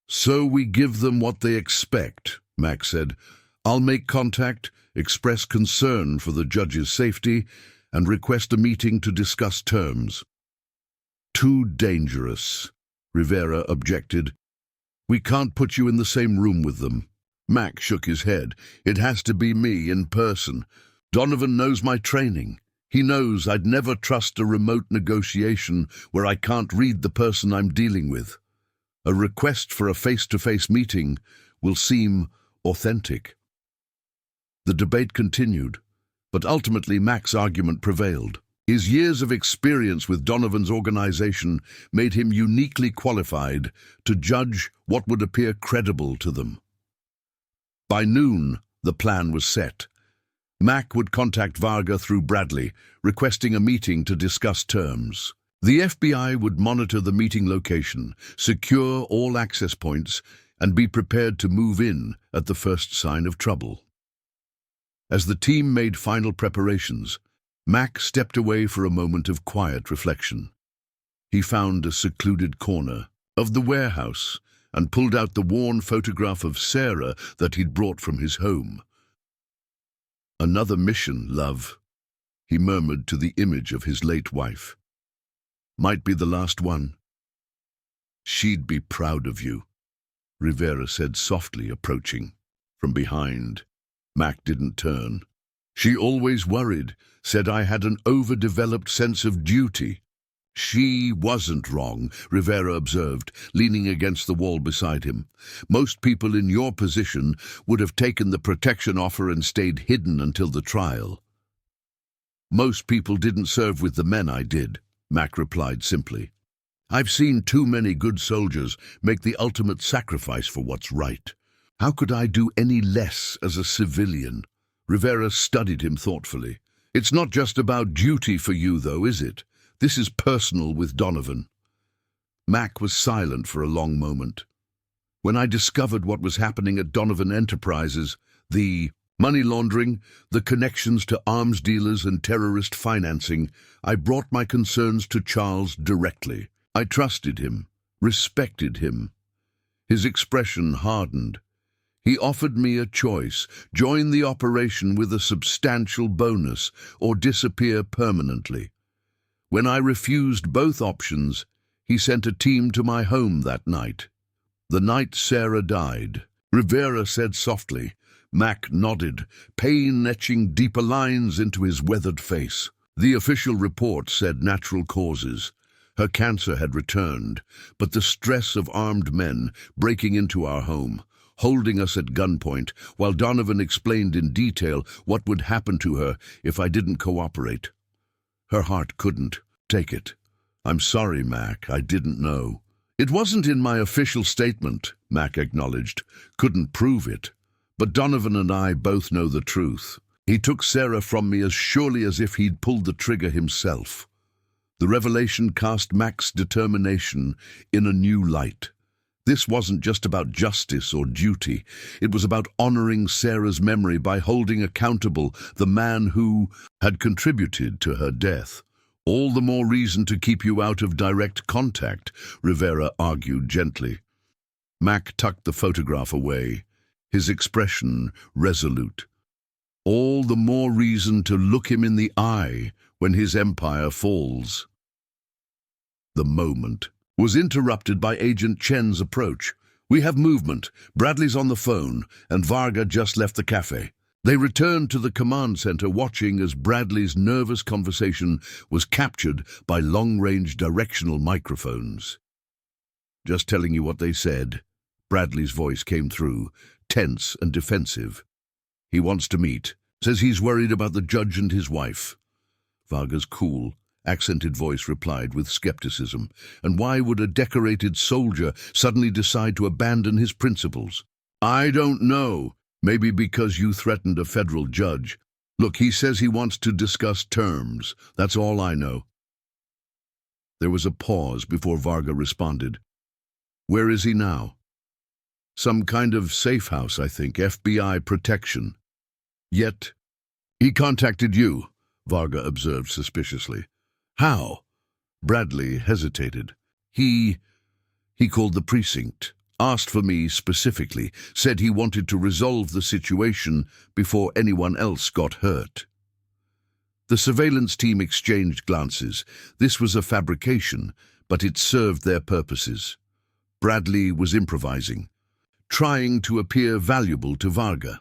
So we give them what they expect, Mac said. I'll make contact, express concern for the judge's safety, and request a meeting to discuss terms. Too dangerous, Rivera objected. We can't put you in the same room with them. Mac shook his head. It has to be me in person. Donovan knows my training. He knows I'd never trust a remote negotiation where I can't read the person I'm dealing with. A request for a face-to-face meeting will seem authentic. The debate continued, but ultimately Mac's argument prevailed. His years of experience with Donovan's organization made him uniquely qualified to judge what would appear credible to them. By noon, the plan was set. Mac would contact Varga through Bradley, requesting a meeting to discuss terms. The FBI would monitor the meeting location, secure all access points, and be prepared to move in at the first sign of trouble. As the team made final preparations, Mac stepped away for a moment of quiet reflection. He found a secluded corner of the warehouse and pulled out the worn photograph of Sarah that he'd brought from his home. Another mission, love, he murmured to the image of his late wife. Might be the last one. She'd be proud of you, Rivera said softly, approaching. From behind, Mac didn't turn. She always worried, said I had an overdeveloped sense of duty. She wasn't wrong, Rivera observed, leaning against the wall beside him. Most people in your position would have taken the protection offer and stayed hidden until the trial. Most people didn't serve with the men I did, Mac replied simply. I've seen too many good soldiers make the ultimate sacrifice for what's right. How could I do any less as a civilian? Rivera studied him thoughtfully. It's not just about duty for you, though, is it? This is personal with Donovan. Mac was silent for a long moment. When I discovered what was happening at Donovan Enterprises, the money laundering, the connections to arms dealers and terrorist financing, I brought my concerns to Charles directly. I trusted him, respected him. His expression hardened. He offered me a choice: join the operation with a substantial bonus or disappear permanently. When I refused both options, he sent a team to my home that night. The night Sarah died, Rivera said softly. Mac nodded, pain etching deeper lines into his weathered face. The official report said natural causes. Her cancer had returned, but the stress of armed men breaking into our home, holding us at gunpoint, while Donovan explained in detail what would happen to her if I didn't cooperate. Her heart couldn't take it. I'm sorry, Mac, I didn't know. It wasn't in my official statement, Mac acknowledged. Couldn't prove it. But Donovan and I both know the truth. He took Sarah from me as surely as if he'd pulled the trigger himself. The revelation cast Mac's determination in a new light. This wasn't just about justice or duty. It was about honoring Sarah's memory by holding accountable the man who had contributed to her death. All the more reason to keep you out of direct contact, Rivera argued gently. Mac tucked the photograph away. his expression resolute. All the more reason to look him in the eye when his empire falls. The moment was interrupted by Agent Chen's approach. "We have movement. Bradley's on the phone, and Varga just left the cafe." They returned to the command center, watching as Bradley's nervous conversation was captured by long-range directional microphones. "Just telling you what they said." Bradley's voice came through, tense and defensive. "He wants to meet. Says he's worried about the judge and his wife." Varga's cool, accented voice replied with skepticism. "And why would a decorated soldier suddenly decide to abandon his principles?" "I don't know. Maybe because you threatened a federal judge. Look, he says he wants to discuss terms. That's all I know." There was a pause before Varga responded. "Where is he now?" "Some kind of safe house, I think. FBI protection." "Yet he contacted you," Varga observed suspiciously. "How?" Bradley hesitated. He called the precinct, asked for me specifically, said he wanted to resolve the situation before anyone else got hurt. The surveillance team exchanged glances. This was a fabrication, but it served their purposes. Bradley was improvising, trying to appear valuable to Varga.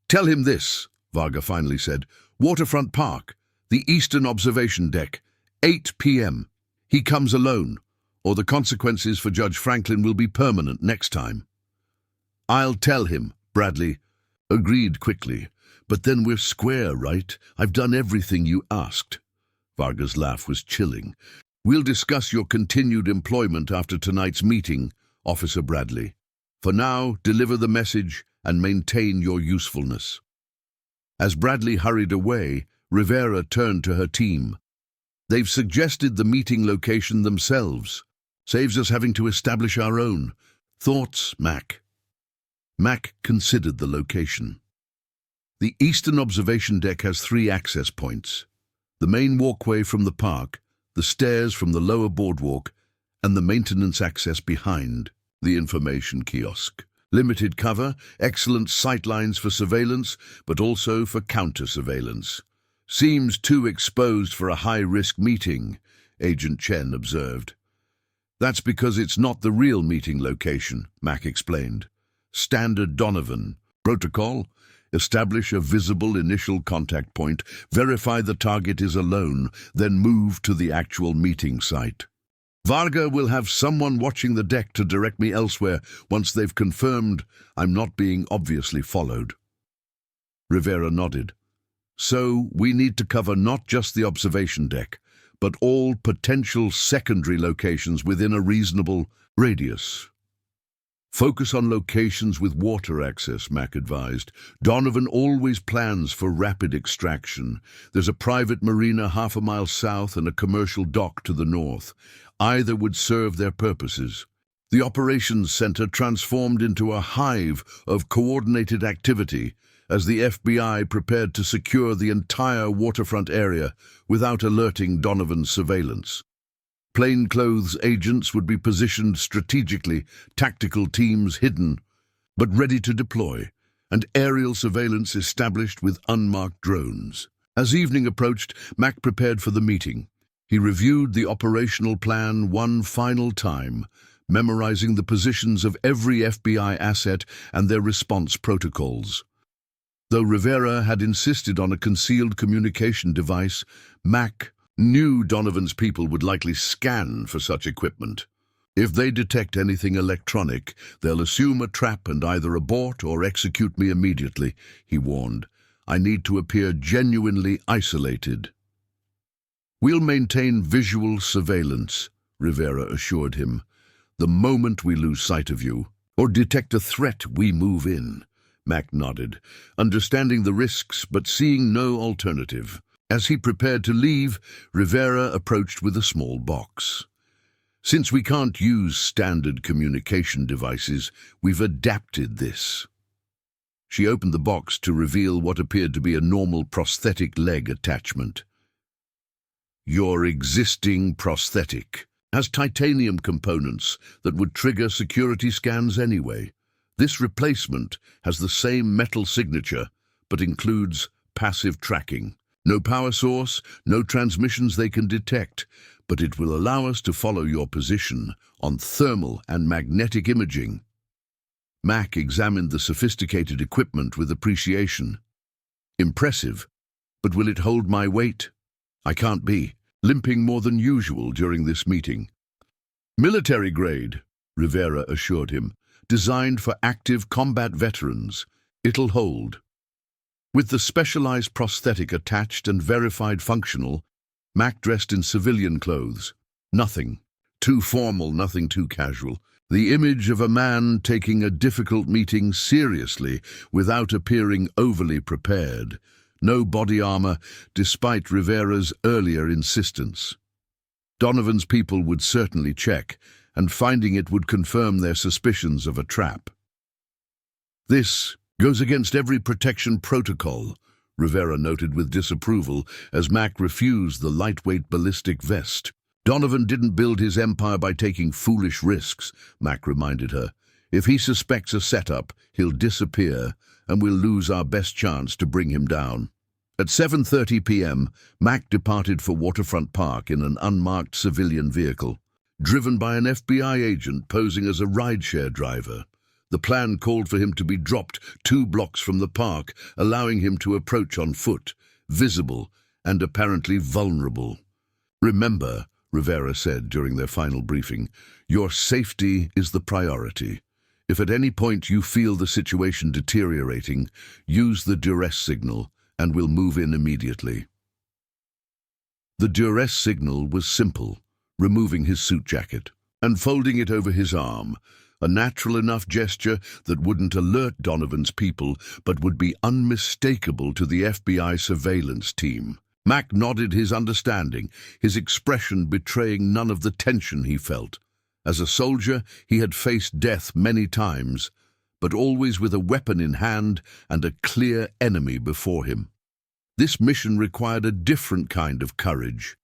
"Tell him this," Varga finally said. "Waterfront Park, the Eastern Observation Deck, 8 p.m. He comes alone, or the consequences for Judge Franklin will be permanent next time." "I'll tell him," Bradley agreed quickly. "But then we're square, right? I've done everything you asked." Varga's laugh was chilling. "We'll discuss your continued employment after tonight's meeting, Officer Bradley. For now, deliver the message and maintain your usefulness." As Bradley hurried away, Rivera turned to her team. "They've suggested the meeting location themselves. Saves us having to establish our own. Thoughts, Mac?" Mac considered the location. "The Eastern Observation Deck has 3 access points. The main walkway from the park, the stairs from the lower boardwalk, and the maintenance access behind the information kiosk. Limited cover, excellent sightlines for surveillance, but also for counter-surveillance. Seems too exposed for a high-risk meeting," Agent Chen observed. "That's because it's not the real meeting location," Mac explained. "Standard Donovan protocol. Establish a visible initial contact point, verify the target is alone, then move to the actual meeting site. Varga will have someone watching the deck to direct me elsewhere once they've confirmed I'm not being obviously followed." Rivera nodded. "So we need to cover not just the observation deck, but all potential secondary locations within a reasonable radius." "Focus on locations with water access," Mac advised. "Donovan always plans for rapid extraction. There's a private marina half a mile south and a commercial dock to the north. Either would serve their purposes." The operations center transformed into a hive of coordinated activity as the FBI prepared to secure the entire waterfront area without alerting Donovan's surveillance. Plainclothes agents would be positioned strategically, tactical teams hidden, but ready to deploy, and aerial surveillance established with unmarked drones. As evening approached, Mac prepared for the meeting. He reviewed the operational plan one final time, memorizing the positions of every FBI asset and their response protocols. Though Rivera had insisted on a concealed communication device, Mac knew Donovan's people would likely scan for such equipment. "If they detect anything electronic, they'll assume a trap and either abort or execute me immediately," he warned. "I need to appear genuinely isolated." "We'll maintain visual surveillance," Rivera assured him. "The moment we lose sight of you, or detect a threat, we move in." Mac nodded, understanding the risks but seeing no alternative. As he prepared to leave, Rivera approached with a small box. "Since we can't use standard communication devices, we've adapted this." She opened the box to reveal what appeared to be a normal prosthetic leg attachment. "Your existing prosthetic has titanium components that would trigger security scans anyway. This replacement has the same metal signature, but includes passive tracking. No power source, no transmissions they can detect, but it will allow us to follow your position on thermal and magnetic imaging. Mac examined the sophisticated equipment with appreciation. Impressive, but will it hold my weight? I can't be, limping more than usual during this meeting. Military grade, Rivera assured him, designed for active combat veterans. It'll hold. With the specialized prosthetic attached and verified functional, Mac dressed in civilian clothes. Nothing too formal, nothing too casual. The image of a man taking a difficult meeting seriously without appearing overly prepared. No body armor, despite Rivera's earlier insistence. Donovan's people would certainly check, and finding it would confirm their suspicions of a trap. This goes against every protection protocol, Rivera noted with disapproval as Mac refused the lightweight ballistic vest. Donovan didn't build his empire by taking foolish risks, Mac reminded her. If he suspects a setup, he'll disappear, and we'll lose our best chance to bring him down. At 7:30 p.m., Mac departed for Waterfront Park in an unmarked civilian vehicle, driven by an FBI agent posing as a rideshare driver. The plan called for him to be dropped 2 blocks from the park, allowing him to approach on foot, visible and apparently vulnerable. Remember, Rivera said during their final briefing, your safety is the priority. If at any point you feel the situation deteriorating, use the duress signal and we'll move in immediately. The duress signal was simple, removing his suit jacket and folding it over his arm, a natural enough gesture that wouldn't alert Donovan's people but would be unmistakable to the FBI surveillance team. Mac nodded his understanding, his expression betraying none of the tension he felt. As a soldier, he had faced death many times, but always with a weapon in hand and a clear enemy before him. This mission required a different kind of courage.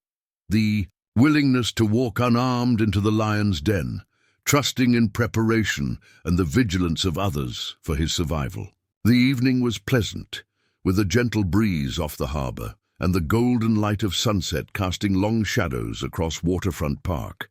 The willingness to walk unarmed into the lion's den, trusting in preparation and the vigilance of others for his survival. The evening was pleasant, with a gentle breeze off the harbor, and the golden light of sunset casting long shadows across Waterfront Park.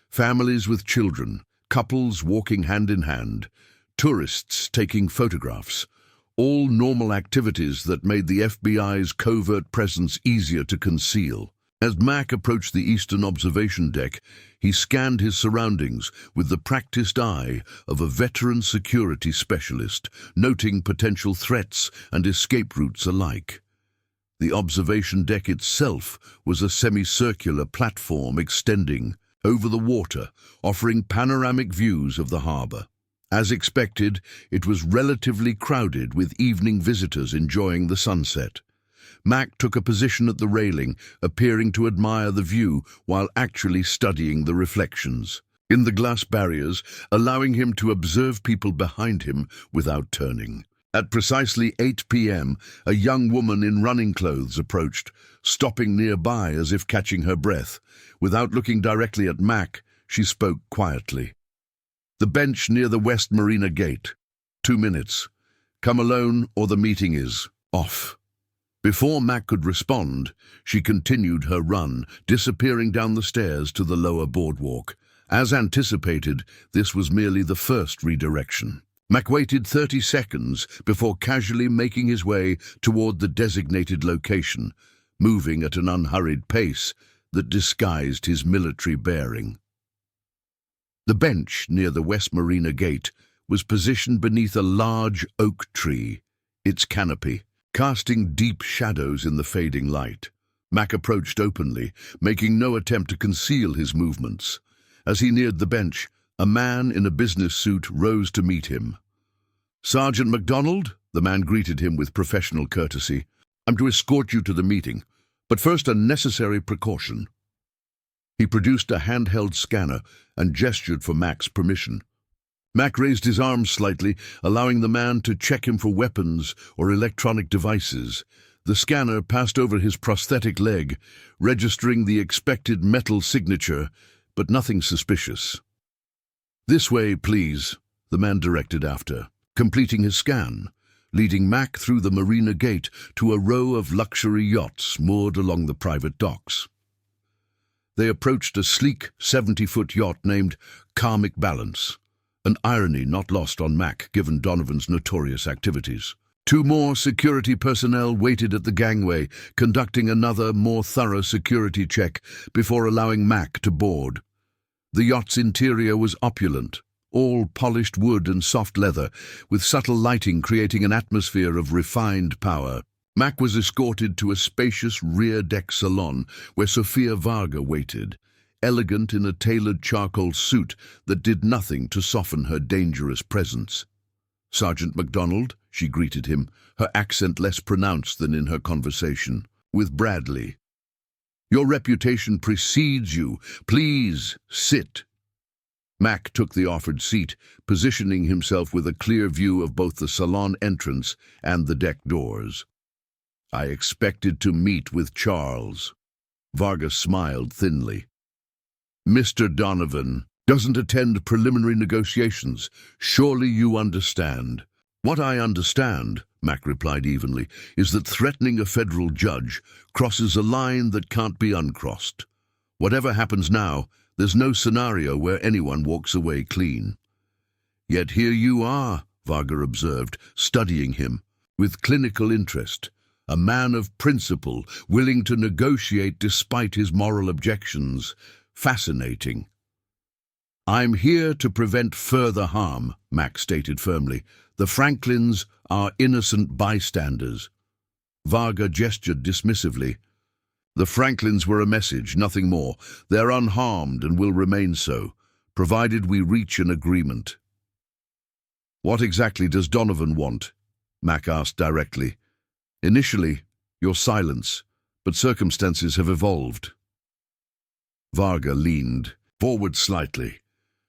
Families with children, couples walking hand in hand, tourists taking photographs, all normal activities that made the FBI's covert presence easier to conceal. As Mac approached the eastern observation deck, he scanned his surroundings with the practiced eye of a veteran security specialist, noting potential threats and escape routes alike. The observation deck itself was a semicircular platform extending over the water, offering panoramic views of the harbor. As expected, it was relatively crowded with evening visitors enjoying the sunset. Mac took a position at the railing, appearing to admire the view while actually studying the reflections in the glass barriers, allowing him to observe people behind him without turning. At precisely 8 p.m., a young woman in running clothes approached, stopping nearby as if catching her breath. Without looking directly at Mac, she spoke quietly. The bench near the West Marina gate. 2 minutes. Come alone or the meeting is off. Before Mac could respond, she continued her run, disappearing down the stairs to the lower boardwalk. As anticipated, this was merely the first redirection. Mac waited 30 seconds before casually making his way toward the designated location, moving at an unhurried pace that disguised his military bearing. The bench near the West Marina gate was positioned beneath a large oak tree, its canopy casting deep shadows in the fading light. Mac approached openly, making no attempt to conceal his movements. As he neared the bench, a man in a business suit rose to meet him. "Sergeant MacDonald," the man greeted him with professional courtesy. "I'm to escort you to the meeting, but first a necessary precaution." He produced a handheld scanner and gestured for Mac's permission. Mac raised his arms slightly, allowing the man to check him for weapons or electronic devices. The scanner passed over his prosthetic leg, registering the expected metal signature, but nothing suspicious. "This way, please," the man directed after, completing his scan, leading Mac through the marina gate to a row of luxury yachts moored along the private docks. They approached a sleek 70-foot yacht named Karmic Balance, an irony not lost on Mac given Donovan's notorious activities. 2 more security personnel waited at the gangway, conducting another, more thorough security check before allowing Mac to board. The yacht's interior was opulent, all polished wood and soft leather, with subtle lighting creating an atmosphere of refined power. Mac was escorted to a spacious rear-deck salon where Sofia Varga waited, elegant in a tailored charcoal suit that did nothing to soften her dangerous presence. "Sergeant MacDonald," she greeted him, her accent less pronounced than in her conversation, "with Bradley. Your reputation precedes you. Please, sit." Mac took the offered seat, positioning himself with a clear view of both the salon entrance and the deck doors. "I expected to meet with Charles." Vargas smiled thinly. "Mr. Donovan doesn't attend preliminary negotiations. Surely you understand." "What I understand," Mac replied evenly, "is that threatening a federal judge crosses a line that can't be uncrossed. Whatever happens now, there's no scenario where anyone walks away clean." "Yet here you are," Varga observed, studying him with clinical interest. "A man of principle, willing to negotiate despite his moral objections. Fascinating." "I'm here to prevent further harm," Mac stated firmly. "The Franklins are innocent bystanders." Varga gestured dismissively. "The Franklins were a message, nothing more. They're unharmed and will remain so, provided we reach an agreement." "What exactly does Donovan want?" Mac asked directly. "Initially, your silence, but circumstances have evolved." Varga leaned forward slightly.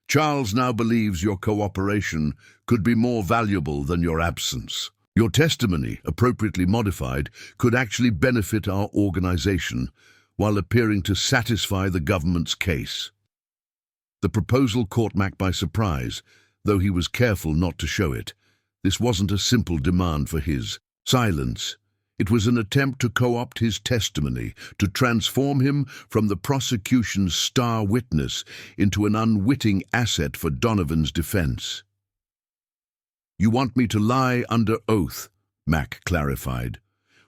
"Charles now believes your cooperation could be more valuable than your absence. Your testimony, appropriately modified, could actually benefit our organization while appearing to satisfy the government's case." The proposal caught Mac by surprise, though he was careful not to show it. This wasn't a simple demand for his silence. It was an attempt to co-opt his testimony, to transform him from the prosecution's star witness into an unwitting asset for Donovan's defense. "You want me to lie under oath," Mac clarified.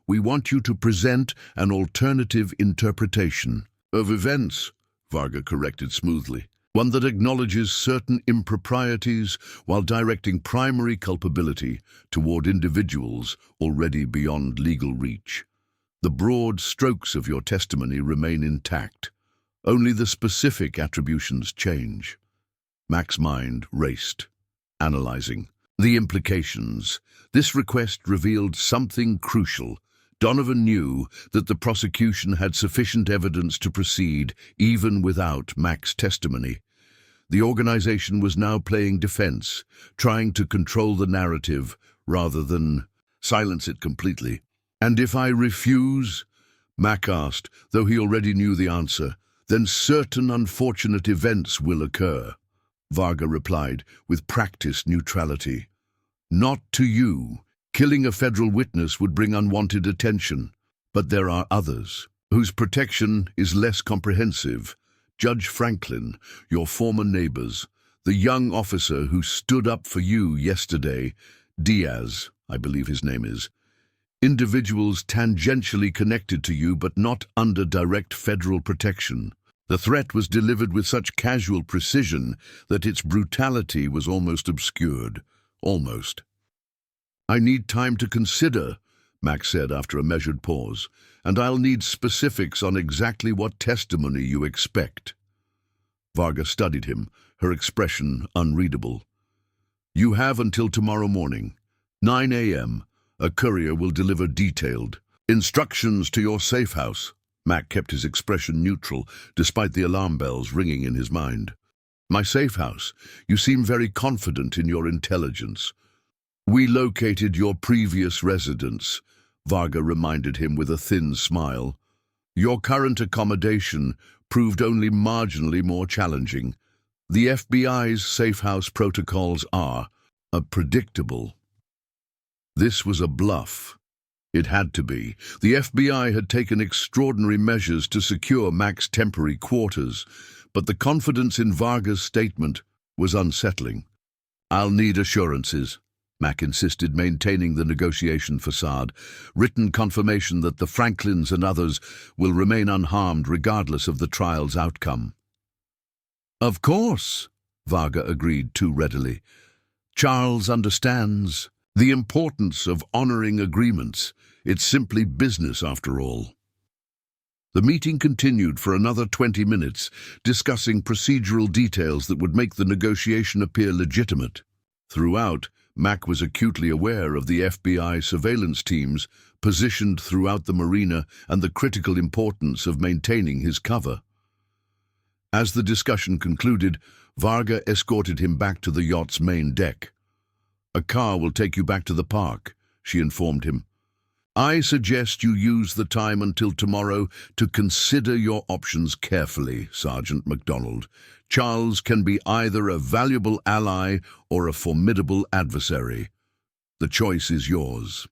"We want you to present an alternative interpretation of events," Varga corrected smoothly. "One that acknowledges certain improprieties while directing primary culpability toward individuals already beyond legal reach. The broad strokes of your testimony remain intact. Only the specific attributions change." Mac's mind raced, analyzing the implications. This request revealed something crucial. Donovan knew that the prosecution had sufficient evidence to proceed even without Mac's testimony. The organization was now playing defense, trying to control the narrative rather than silence it completely. "And if I refuse?" Mac asked, though he already knew the answer. "Then certain unfortunate events will occur," Varga replied with practiced neutrality. "Not to you. Killing a federal witness would bring unwanted attention. But there are others, whose protection is less comprehensive. Judge Franklin, your former neighbors, the young officer who stood up for you yesterday, Diaz, I believe his name is. Individuals tangentially connected to you but not under direct federal protection. The threat was delivered with such casual precision that its brutality was almost obscured. Almost. "I need time to consider," Mac said after a measured pause, "and I'll need specifics on exactly what testimony you expect." Varga studied him, her expression unreadable. "You have until tomorrow morning, 9 a.m. A courier will deliver detailed instructions to your safe house." Mac kept his expression neutral, despite the alarm bells ringing in his mind. "My safe house? You seem very confident in your intelligence." "We located your previous residence," Varga reminded him with a thin smile. "Your current accommodation proved only marginally more challenging. The FBI's safe house protocols are predictable. This was a bluff. It had to be. The FBI had taken extraordinary measures to secure Mac's temporary quarters, but the confidence in Varga's statement was unsettling. "I'll need assurances," Mac insisted, maintaining the negotiation facade. "Written confirmation that the Franklins and others will remain unharmed regardless of the trial's outcome." "Of course," Varga agreed too readily. "Charles understands the importance of honoring agreements. It's simply business after all." The meeting continued for another 20 minutes, discussing procedural details that would make the negotiation appear legitimate. Throughout, Mac was acutely aware of the FBI surveillance teams positioned throughout the marina and the critical importance of maintaining his cover. As the discussion concluded, Varga escorted him back to the yacht's main deck. "A car will take you back to the park," she informed him. "I suggest you use the time until tomorrow to consider your options carefully, Sergeant MacDonald. Charles can be either a valuable ally or a formidable adversary. The choice is yours."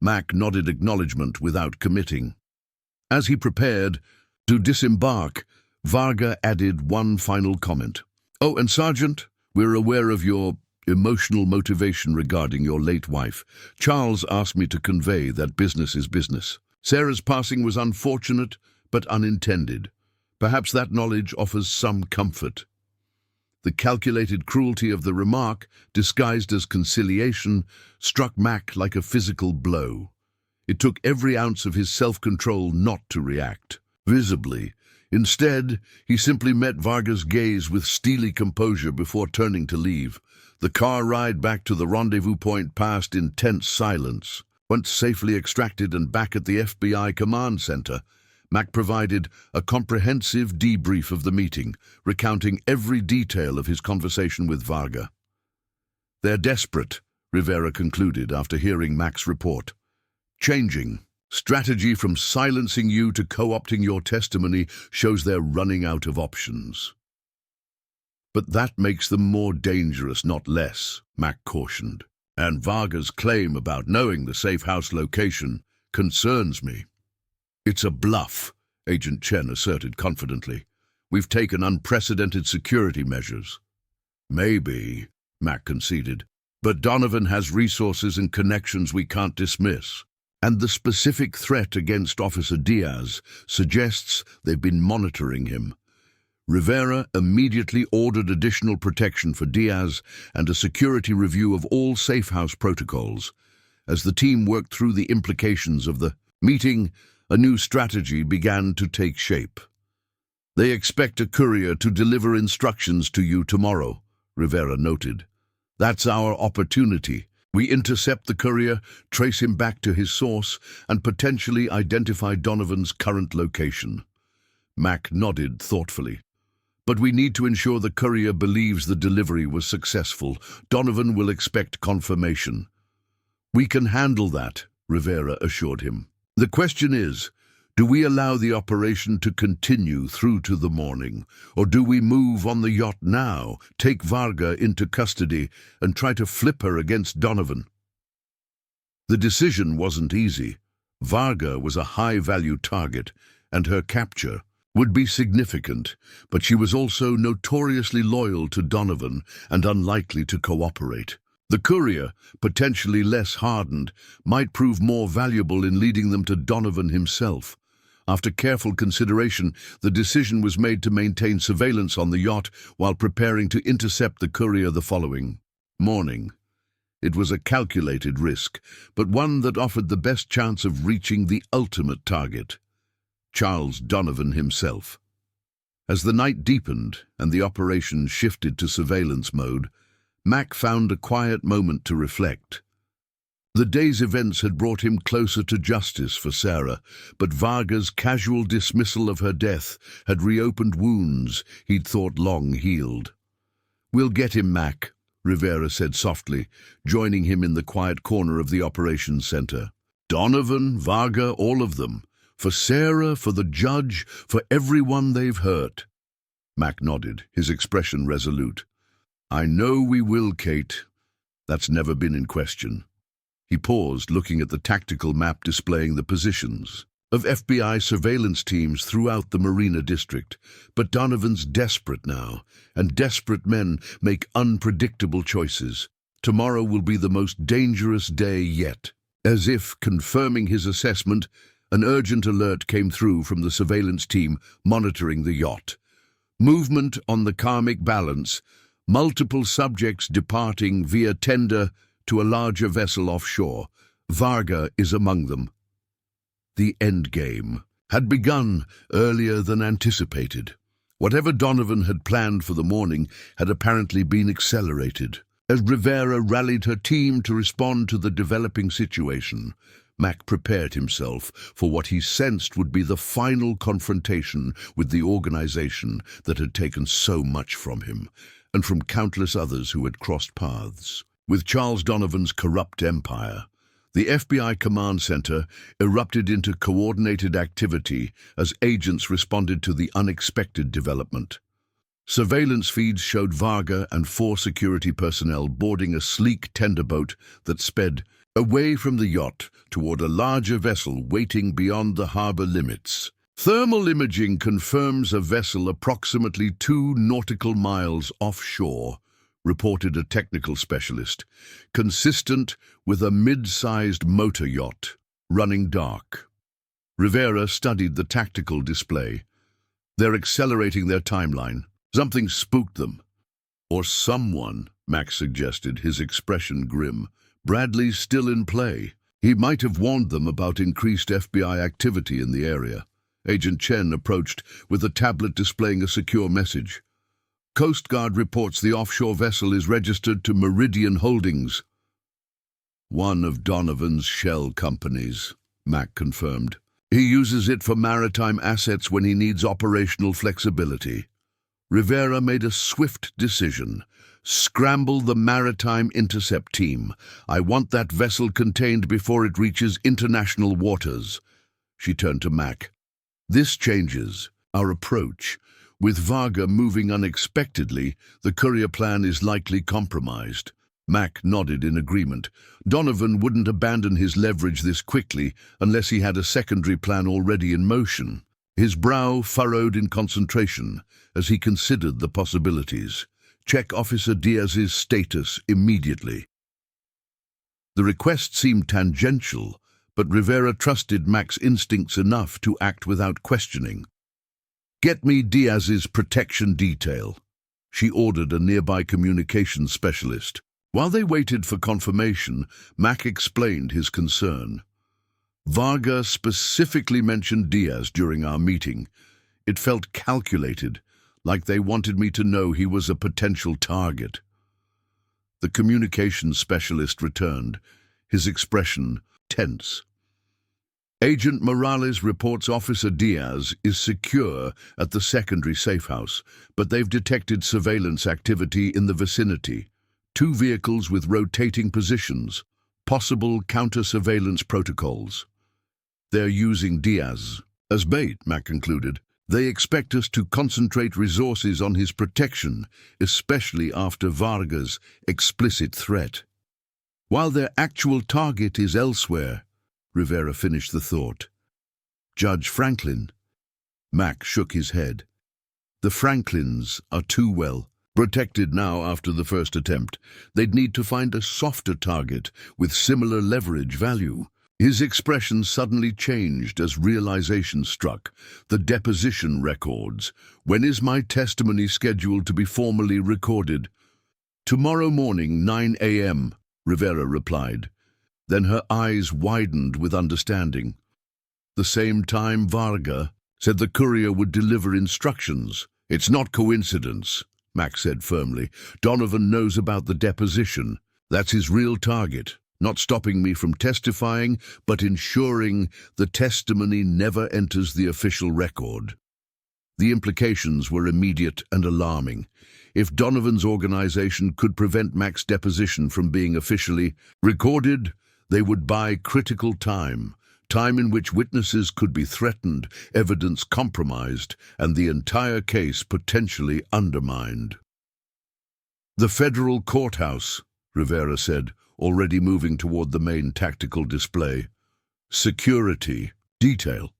Mac nodded acknowledgement without committing. As he prepared to disembark, Varga added one final comment. "Oh, and Sergeant, we're aware of your emotional motivation regarding your late wife. Charles asked me to convey that business is business. Sarah's passing was unfortunate, but unintended. Perhaps that knowledge offers some comfort." The calculated cruelty of the remark, disguised as conciliation, struck Mac like a physical blow. It took every ounce of his self-control not to react visibly. Instead, he simply met Varga's gaze with steely composure before turning to leave. The car ride back to the rendezvous point passed in tense silence. Once safely extracted and back at the FBI command center, Mac provided a comprehensive debrief of the meeting, recounting every detail of his conversation with Varga. "They're desperate," Rivera concluded after hearing Mac's report. "Changing strategy from silencing you to co-opting your testimony shows they're running out of options." "But that makes them more dangerous, not less," Mac cautioned. "And Varga's claim about knowing the safe house location concerns me." "It's a bluff," Agent Chen asserted confidently. "We've taken unprecedented security measures." "Maybe," Mac conceded, "but Donovan has resources and connections we can't dismiss. And the specific threat against Officer Diaz suggests they've been monitoring him." Rivera immediately ordered additional protection for Diaz and a security review of all safe house protocols. As the team worked through the implications of the meeting, a new strategy began to take shape. "They expect a courier to deliver instructions to you tomorrow," Rivera noted. "That's our opportunity. We intercept the courier, trace him back to his source, and potentially identify Donovan's current location." Mac nodded thoughtfully. "But we need to ensure the courier believes the delivery was successful. Donovan will expect confirmation." "We can handle that," Rivera assured him. "The question is, do we allow the operation to continue through to the morning, or do we move on the yacht now, take Varga into custody, and try to flip her against Donovan?" The decision wasn't easy. Varga was a high-value target, and her capture would be significant, but she was also notoriously loyal to Donovan and unlikely to cooperate. The courier, potentially less hardened, might prove more valuable in leading them to Donovan himself. After careful consideration, the decision was made to maintain surveillance on the yacht while preparing to intercept the courier the following morning. It was a calculated risk, but one that offered the best chance of reaching the ultimate target: Charles Donovan himself. As the night deepened and the operation shifted to surveillance mode, Mac found a quiet moment to reflect. The day's events had brought him closer to justice for Sarah, but Varga's casual dismissal of her death had reopened wounds he'd thought long healed. "We'll get him, Mac," Rivera said softly, joining him in the quiet corner of the operations center. "Donovan, Varga, all of them. For Sarah, for the judge, for everyone they've hurt." Mac nodded, his expression resolute. I know we will, Kate. That's never been in question. He paused, looking at the tactical map displaying the positions of FBI surveillance teams throughout the Marina District. But Donovan's desperate now, and desperate men make unpredictable choices. Tomorrow will be the most dangerous day yet. As if confirming his assessment, an urgent alert came through from the surveillance team monitoring the yacht. Movement on the karmic balance, multiple subjects departing via tender to a larger vessel offshore. Varga is among them. The endgame had begun earlier than anticipated. Whatever Donovan had planned for the morning had apparently been accelerated. As Rivera rallied her team to respond to the developing situation, Mac prepared himself for what he sensed would be the final confrontation with the organization that had taken so much from him, and from countless others who had crossed paths. With Charles Donovan's corrupt empire, the FBI command center erupted into coordinated activity as agents responded to the unexpected development. Surveillance feeds showed Varga and 4 security personnel boarding a sleek tender boat that sped away from the yacht toward a larger vessel waiting beyond the harbor limits. Thermal imaging confirms a vessel approximately 2 nautical miles offshore, reported a technical specialist, consistent with a mid-sized motor yacht, running dark. Rivera studied the tactical display. They're accelerating their timeline. Something spooked them. Or someone, Max suggested, his expression grim. Bradley's still in play. He might have warned them about increased FBI activity in the area. Agent Chen approached with a tablet displaying a secure message. Coast Guard reports the offshore vessel is registered to Meridian Holdings. One of Donovan's shell companies, Mac confirmed. He uses it for maritime assets when he needs operational flexibility. Rivera made a swift decision. Scramble the maritime intercept team. I want that vessel contained before it reaches international waters. She turned to Mac. This changes our approach. With Varga moving unexpectedly, the courier plan is likely compromised. Mac nodded in agreement. Donovan wouldn't abandon his leverage this quickly unless he had a secondary plan already in motion. His brow furrowed in concentration as he considered the possibilities. Check Officer Diaz's status immediately. The request seemed tangential, but Rivera trusted Mac's instincts enough to act without questioning. Get me Diaz's protection detail, she ordered a nearby communications specialist. While they waited for confirmation, Mac explained his concern. Varga specifically mentioned Diaz during our meeting. It felt calculated, like they wanted me to know he was a potential target. The communications specialist returned, his expression tense. Agent Morales reports Officer Diaz is secure at the secondary safehouse, but they've detected surveillance activity in the vicinity. 2 vehicles with rotating positions, possible counter-surveillance protocols. They're using Diaz as bait, Mac concluded. They expect us to concentrate resources on his protection, especially after Varga's explicit threat. While their actual target is elsewhere, Rivera finished the thought. Judge Franklin. Mac shook his head. The Franklins are too well protected now after the first attempt. They'd need to find a softer target with similar leverage value. His expression suddenly changed as realization struck. The deposition records. When is my testimony scheduled to be formally recorded? Tomorrow morning, 9 a.m., Rivera replied. Then her eyes widened with understanding. The same time Varga said the courier would deliver instructions. It's not coincidence, Mac said firmly. Donovan knows about the deposition. That's his real target. Not stopping me from testifying, but ensuring the testimony never enters the official record. The implications were immediate and alarming. If Donovan's organization could prevent Mac's deposition from being officially recorded, they would buy critical time time in which witnesses could be threatened, evidence compromised, and the entire case potentially undermined. "The federal courthouse," Rivera said, already moving toward the main tactical display. "Security. Detail.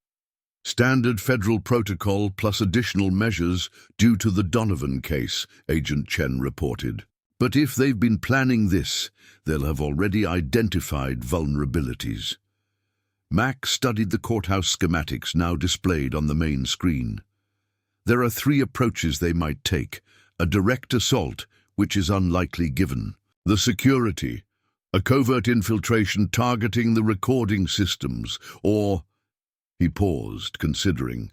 Standard federal protocol plus additional measures due to the Donovan case," Agent Chen reported. "But if they've been planning this, they'll have already identified vulnerabilities." Mac studied the courthouse schematics now displayed on the main screen. There are 3 approaches they might take. A direct assault, which is unlikely given. The security, a covert infiltration targeting the recording systems, or... He paused, considering.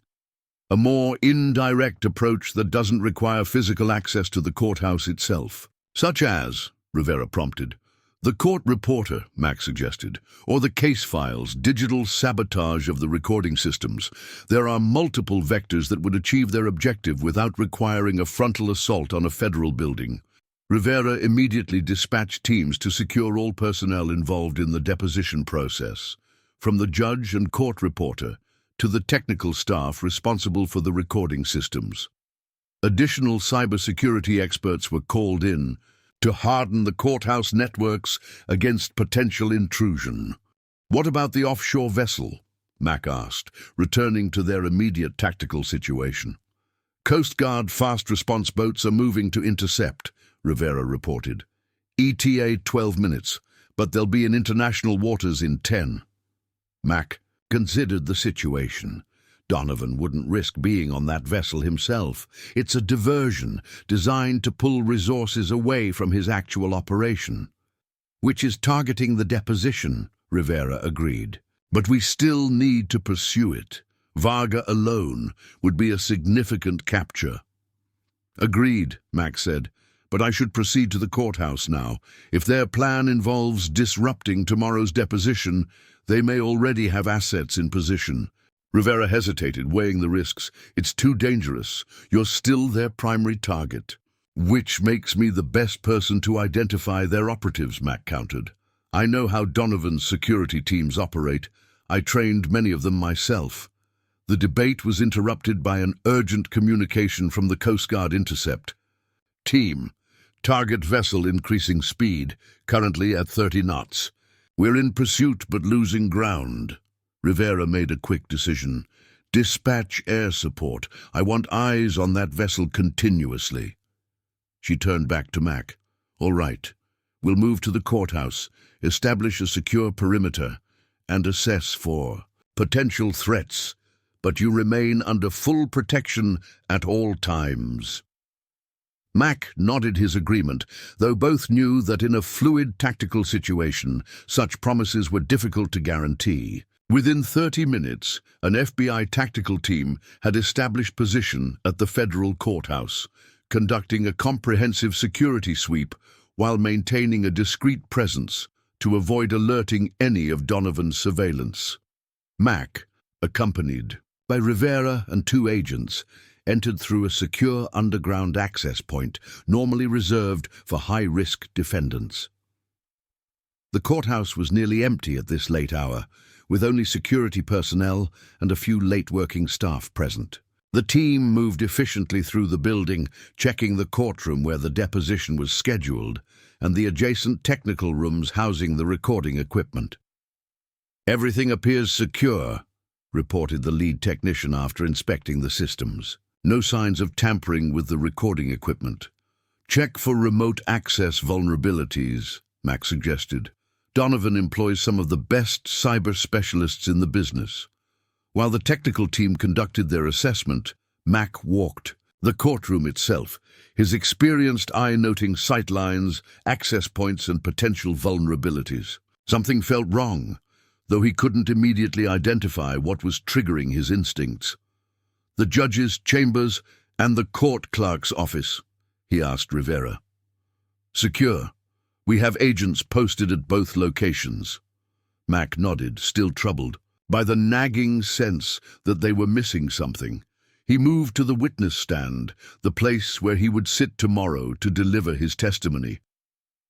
A more indirect approach that doesn't require physical access to the courthouse itself. Such as, Rivera prompted. The court reporter, Mac suggested, or the case files, digital sabotage of the recording systems. There are multiple vectors that would achieve their objective without requiring a frontal assault on a federal building. Rivera immediately dispatched teams to secure all personnel involved in the deposition process, from the judge and court reporter to the technical staff responsible for the recording systems. Additional cybersecurity experts were called in to harden the courthouse networks against potential intrusion. "What about the offshore vessel?" Mac asked, returning to their immediate tactical situation. "Coast Guard fast response boats are moving to intercept," Rivera reported. "ETA 12 minutes, but they'll be in international waters in 10. Mac considered the situation. Donovan wouldn't risk being on that vessel himself. It's a diversion designed to pull resources away from his actual operation. "Which is targeting the deposition," Rivera agreed. "But we still need to pursue it. Varga alone would be a significant capture." "Agreed," Mac said. "But I should proceed to the courthouse now. If their plan involves disrupting tomorrow's deposition, they may already have assets in position." Rivera hesitated, weighing the risks. "It's too dangerous. You're still their primary target." "Which makes me the best person to identify their operatives," Mac countered. "I know how Donovan's security teams operate. I trained many of them myself." The debate was interrupted by an urgent communication from the Coast Guard intercept. "Team, target vessel increasing speed, currently at 30 knots. We're in pursuit but losing ground." Rivera made a quick decision. "Dispatch air support. I want eyes on that vessel continuously." She turned back to Mac. "All right. We'll move to the courthouse, establish a secure perimeter, and assess for potential threats, but you remain under full protection at all times." Mac nodded his agreement, though both knew that in a fluid tactical situation, such promises were difficult to guarantee. Within 30 minutes, an FBI tactical team had established position at the federal courthouse, conducting a comprehensive security sweep while maintaining a discreet presence to avoid alerting any of Donovan's surveillance. Mac, accompanied by Rivera and 2 agents, entered through a secure underground access point normally reserved for high-risk defendants. The courthouse was nearly empty at this late hour, with only security personnel and a few late-working staff present. The team moved efficiently through the building, checking the courtroom where the deposition was scheduled and the adjacent technical rooms housing the recording equipment. "Everything appears secure," reported the lead technician after inspecting the systems. "No signs of tampering with the recording equipment." "Check for remote access vulnerabilities," Mac suggested. "Donovan employs some of the best cyber specialists in the business." While the technical team conducted their assessment, Mac walked the courtroom itself, his experienced eye noting sightlines, access points, and potential vulnerabilities. Something felt wrong, though he couldn't immediately identify what was triggering his instincts. "The judge's chambers and the court clerk's office?" he asked Rivera. "Secure. We have agents posted at both locations." Mac nodded, still troubled by the nagging sense that they were missing something. He moved to the witness stand, the place where he would sit tomorrow to deliver his testimony.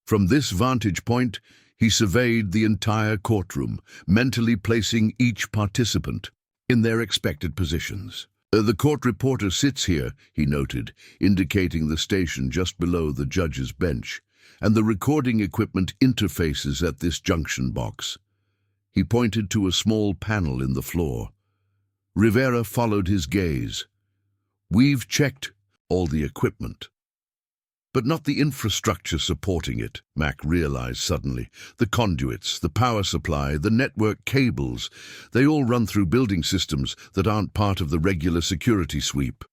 From this vantage point, He surveyed the entire courtroom, mentally placing each participant in their expected positions. The court reporter sits here, he noted, indicating the station just below the judge's bench, and the recording equipment interfaces at this junction box. He pointed to a small panel in the floor. Rivera followed his gaze. We've checked all the equipment, but not the infrastructure supporting it, Mac realized suddenly. The conduits, the power supply, the network cables, they all run through building systems that aren't part of the regular security sweep.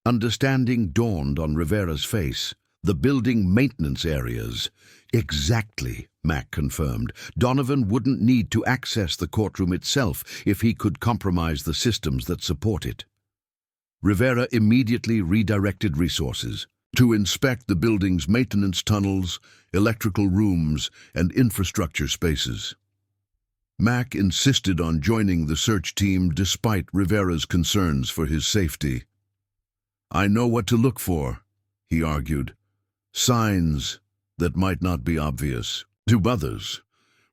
Understanding dawned on Rivera's face. The building maintenance areas. Exactly, Mac confirmed. Donovan wouldn't need to access the courtroom itself if he could compromise the systems that support it. Rivera immediately redirected resources to inspect the building's maintenance tunnels, electrical rooms, and infrastructure spaces. Mac insisted on joining the search team despite Rivera's concerns for his safety. I know what to look for, he argued. Signs that might not be obvious to others.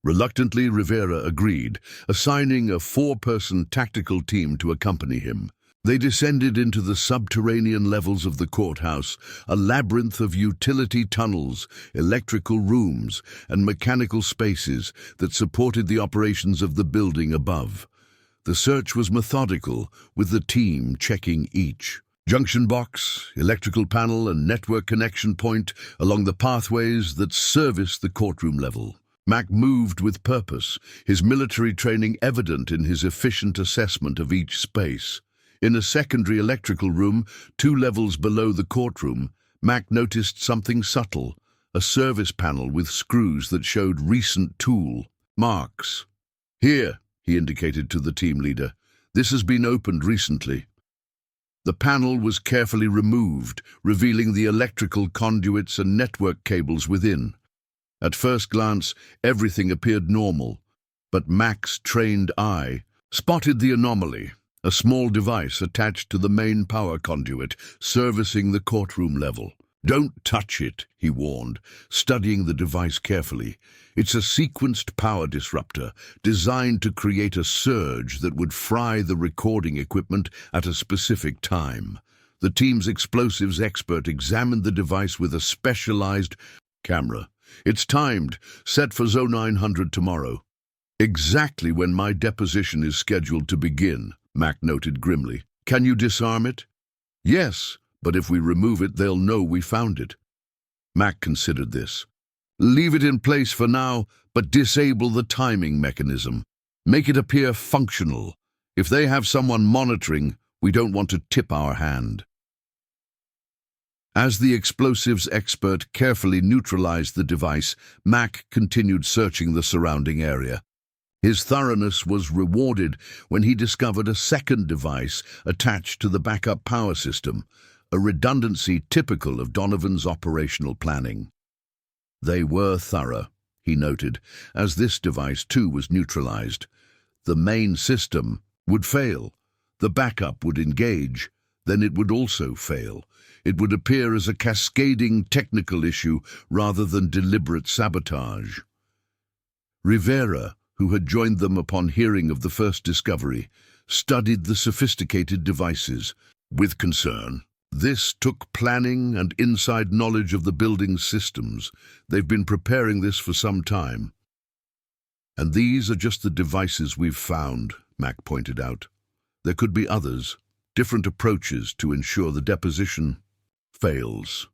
Reluctantly, Rivera agreed, assigning a 4-person tactical team to accompany him. They descended into the subterranean levels of the courthouse, a labyrinth of utility tunnels, electrical rooms, and mechanical spaces that supported the operations of the building above. The search was methodical, with the team checking each junction box, electrical panel, and network connection point along the pathways that service the courtroom level. Mac moved with purpose, his military training evident in his efficient assessment of each space. In a secondary electrical room, 2 levels below the courtroom, Mac noticed something subtle, a service panel with screws that showed recent tool marks. Here, he indicated to the team leader, this has been opened recently. The panel was carefully removed, revealing the electrical conduits and network cables within. At first glance, everything appeared normal, but Mac's trained eye spotted the anomaly, a small device attached to the main power conduit, servicing the courtroom level. Don't touch it, he warned, studying the device carefully. It's a sequenced power disruptor, designed to create a surge that would fry the recording equipment at a specific time. The team's explosives expert examined the device with a specialized camera. It's timed, set for Zone 900 tomorrow. Exactly when my deposition is scheduled to begin, Mac noted grimly. Can you disarm it? Yes, but if we remove it, they'll know we found it. Mac considered this. Leave it in place for now, but disable the timing mechanism. Make it appear functional. If they have someone monitoring, we don't want to tip our hand. As the explosives expert carefully neutralized the device, Mac continued searching the surrounding area. His thoroughness was rewarded when he discovered a second device attached to the backup power system, a redundancy typical of Donovan's operational planning. They were thorough, he noted, as this device too was neutralized. The main system would fail. The backup would engage. Then it would also fail. It would appear as a cascading technical issue rather than deliberate sabotage. Rivera, who had joined them upon hearing of the first discovery, studied the sophisticated devices with concern. This took planning and inside knowledge of the building's systems. They've been preparing this for some time. And these are just the devices we've found, Mac pointed out. There could be others, different approaches to ensure the deposition fails.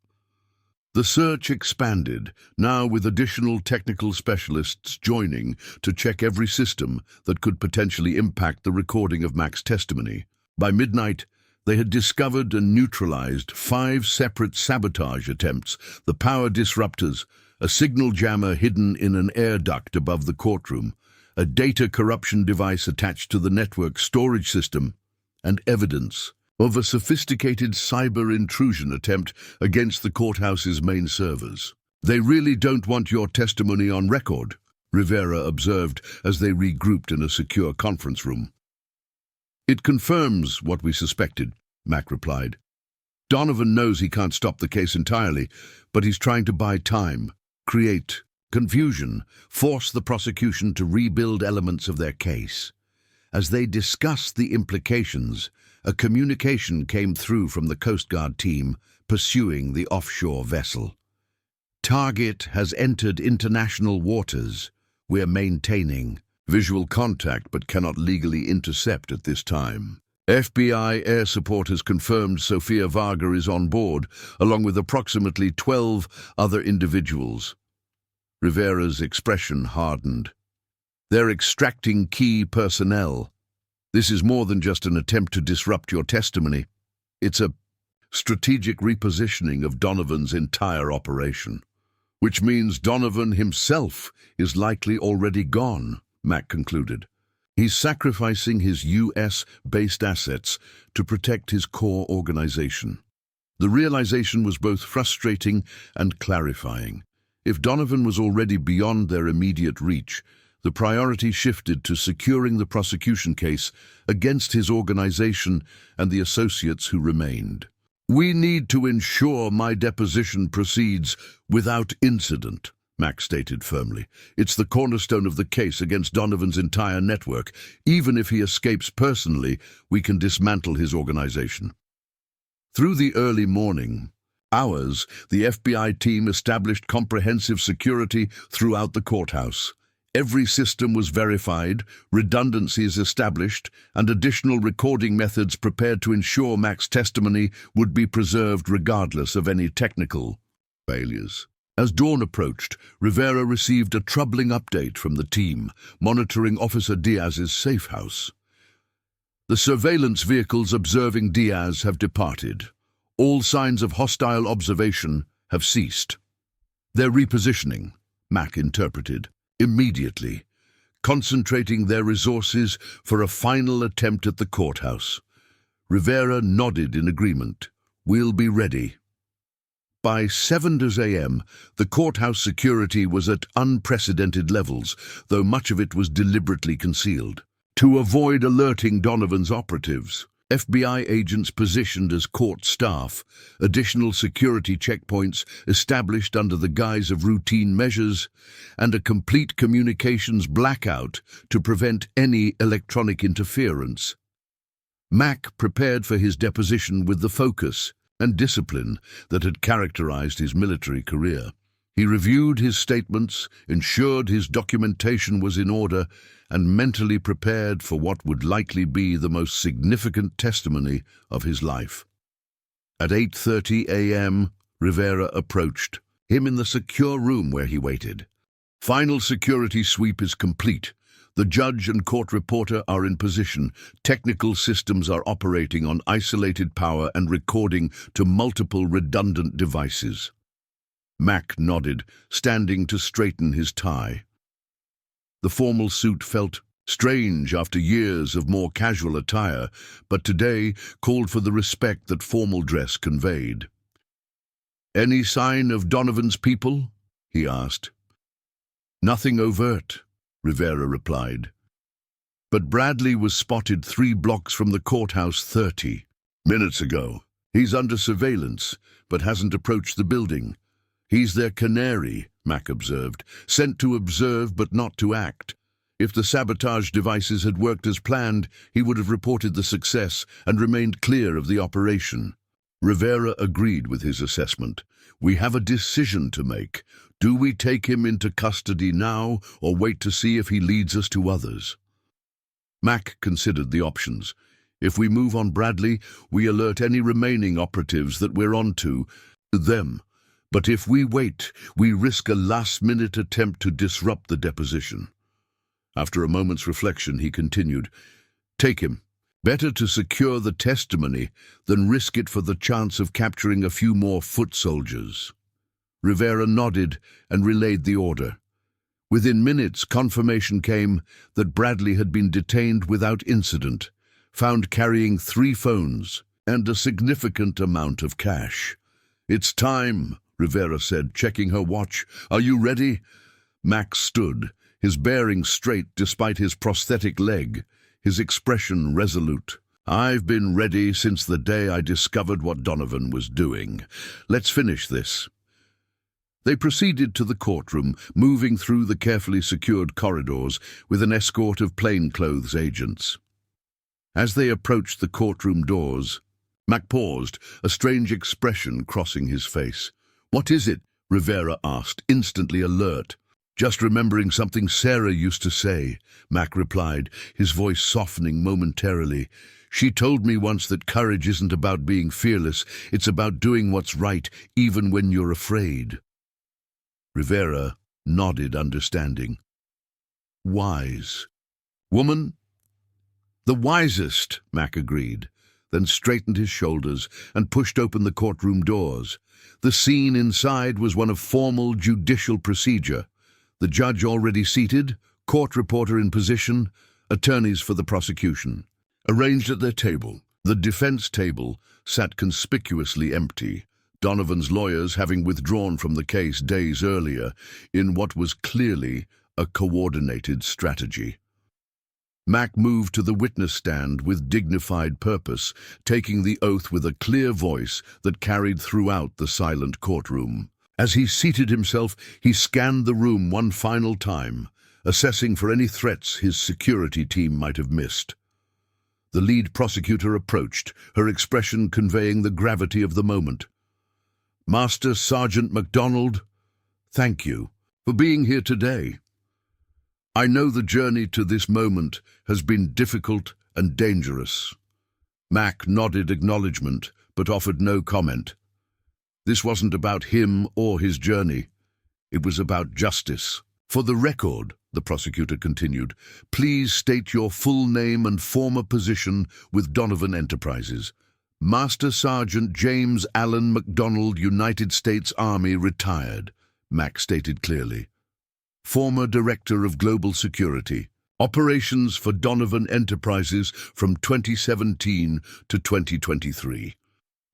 The search expanded, now with additional technical specialists joining to check every system that could potentially impact the recording of Mac's testimony. By midnight, they had discovered and neutralized 5 separate sabotage attempts, the power disruptors, a signal jammer hidden in an air duct above the courtroom, a data corruption device attached to the network storage system, and evidence of a sophisticated cyber intrusion attempt against the courthouse's main servers. They really don't want your testimony on record, Rivera observed as they regrouped in a secure conference room. It confirms what we suspected, Mac replied. Donovan knows he can't stop the case entirely, but he's trying to buy time, create confusion forced the prosecution to rebuild elements of their case. As they discussed the implications, a communication came through from the Coast Guard team pursuing the offshore vessel. "Target has entered international waters. We're maintaining visual contact but cannot legally intercept at this time. FBI air support has confirmed Sofia Varga is on board, along with approximately 12 other individuals." Rivera's expression hardened. "They're extracting key personnel. This is more than just an attempt to disrupt your testimony. It's a strategic repositioning of Donovan's entire operation." "Which means Donovan himself is likely already gone," Mac concluded. "He's sacrificing his US-based assets to protect his core organization." The realization was both frustrating and clarifying. If Donovan was already beyond their immediate reach, the priority shifted to securing the prosecution case against his organization and the associates who remained. "We need to ensure my deposition proceeds without incident," Mac stated firmly. "It's the cornerstone of the case against Donovan's entire network. Even if he escapes personally, we can dismantle his organization." Through the early morning hours, the FBI team established comprehensive security throughout the courthouse. Every system was verified, redundancies established, and additional recording methods prepared to ensure Mac's testimony would be preserved regardless of any technical failures. As dawn approached, Rivera received a troubling update from the team, monitoring Officer Diaz's safe house. "The surveillance vehicles observing Diaz have departed. All signs of hostile observation have ceased." "They're repositioning," Mac interpreted, "immediately, concentrating their resources for a final attempt at the courthouse." Rivera nodded in agreement. "We'll be ready." By 7 a.m., the courthouse security was at unprecedented levels, though much of it was deliberately concealed. To avoid alerting Donovan's operatives, FBI agents positioned as court staff, additional security checkpoints established under the guise of routine measures, and a complete communications blackout to prevent any electronic interference. Mac prepared for his deposition with the focus and discipline that had characterized his military career. He reviewed his statements, ensured his documentation was in order, and mentally prepared for what would likely be the most significant testimony of his life. At 8:30 a.m., Rivera approached, him in the secure room where he waited. "Final security sweep is complete. The judge and court reporter are in position. Technical systems are operating on isolated power and recording to multiple redundant devices." Mac nodded, standing to straighten his tie. The formal suit felt strange after years of more casual attire, but today called for the respect that formal dress conveyed. "Any sign of Donovan's people?" he asked. "Nothing overt," Rivera replied. "But Bradley was spotted 3 blocks from the courthouse 30 minutes ago. He's under surveillance, but hasn't approached the building. He's their canary," Mac observed, "sent to observe but not to act. If the sabotage devices had worked as planned, he would have reported the success and remained clear of the operation." Rivera agreed with his assessment. "We have a decision to make. Do we take him into custody now or wait to see if he leads us to others?" Mac considered the options. "If we move on Bradley, we alert any remaining operatives that we're on to them. But if we wait, we risk a last-minute attempt to disrupt the deposition." After a moment's reflection, he continued, "Take him. Better to secure the testimony than risk it for the chance of capturing a few more foot soldiers." Rivera nodded and relayed the order. Within minutes, confirmation came that Bradley had been detained without incident, found carrying 3 phones and a significant amount of cash. "It's time," Rivera said, checking her watch. "Are you ready?" Max stood, his bearing straight despite his prosthetic leg, his expression resolute. "I've been ready since the day I discovered what Donovan was doing. Let's finish this." They proceeded to the courtroom, moving through the carefully secured corridors with an escort of plainclothes agents. As they approached the courtroom doors, Mac paused, a strange expression crossing his face. "What is it?" Rivera asked, instantly alert. "Just remembering something Sarah used to say," Mac replied, his voice softening momentarily. "She told me once that courage isn't about being fearless, it's about doing what's right, even when you're afraid." Rivera nodded, understanding. "Wise. Woman?" "The wisest," Mac agreed, then straightened his shoulders and pushed open the courtroom doors. The scene inside was one of formal judicial procedure. The judge already seated, court reporter in position, attorneys for the prosecution. Arranged at their table, the defense table sat conspicuously empty, Donovan's lawyers having withdrawn from the case days earlier in what was clearly a coordinated strategy. Mac moved to the witness stand with dignified purpose, taking the oath with a clear voice that carried throughout the silent courtroom. As he seated himself, he scanned the room one final time, assessing for any threats his security team might have missed. The lead prosecutor approached, her expression conveying the gravity of the moment. "Master Sergeant MacDonald, thank you for being here today. I know the journey to this moment has been difficult and dangerous." Mac nodded acknowledgement, but offered no comment. This wasn't about him or his journey. It was about justice. "For the record," the prosecutor continued, "please state your full name and former position with Donovan Enterprises." "Master Sergeant James Allen MacDonald, United States Army, retired," Mac stated clearly. "Former Director of Global Security. Operations for Donovan Enterprises from 2017 to 2023.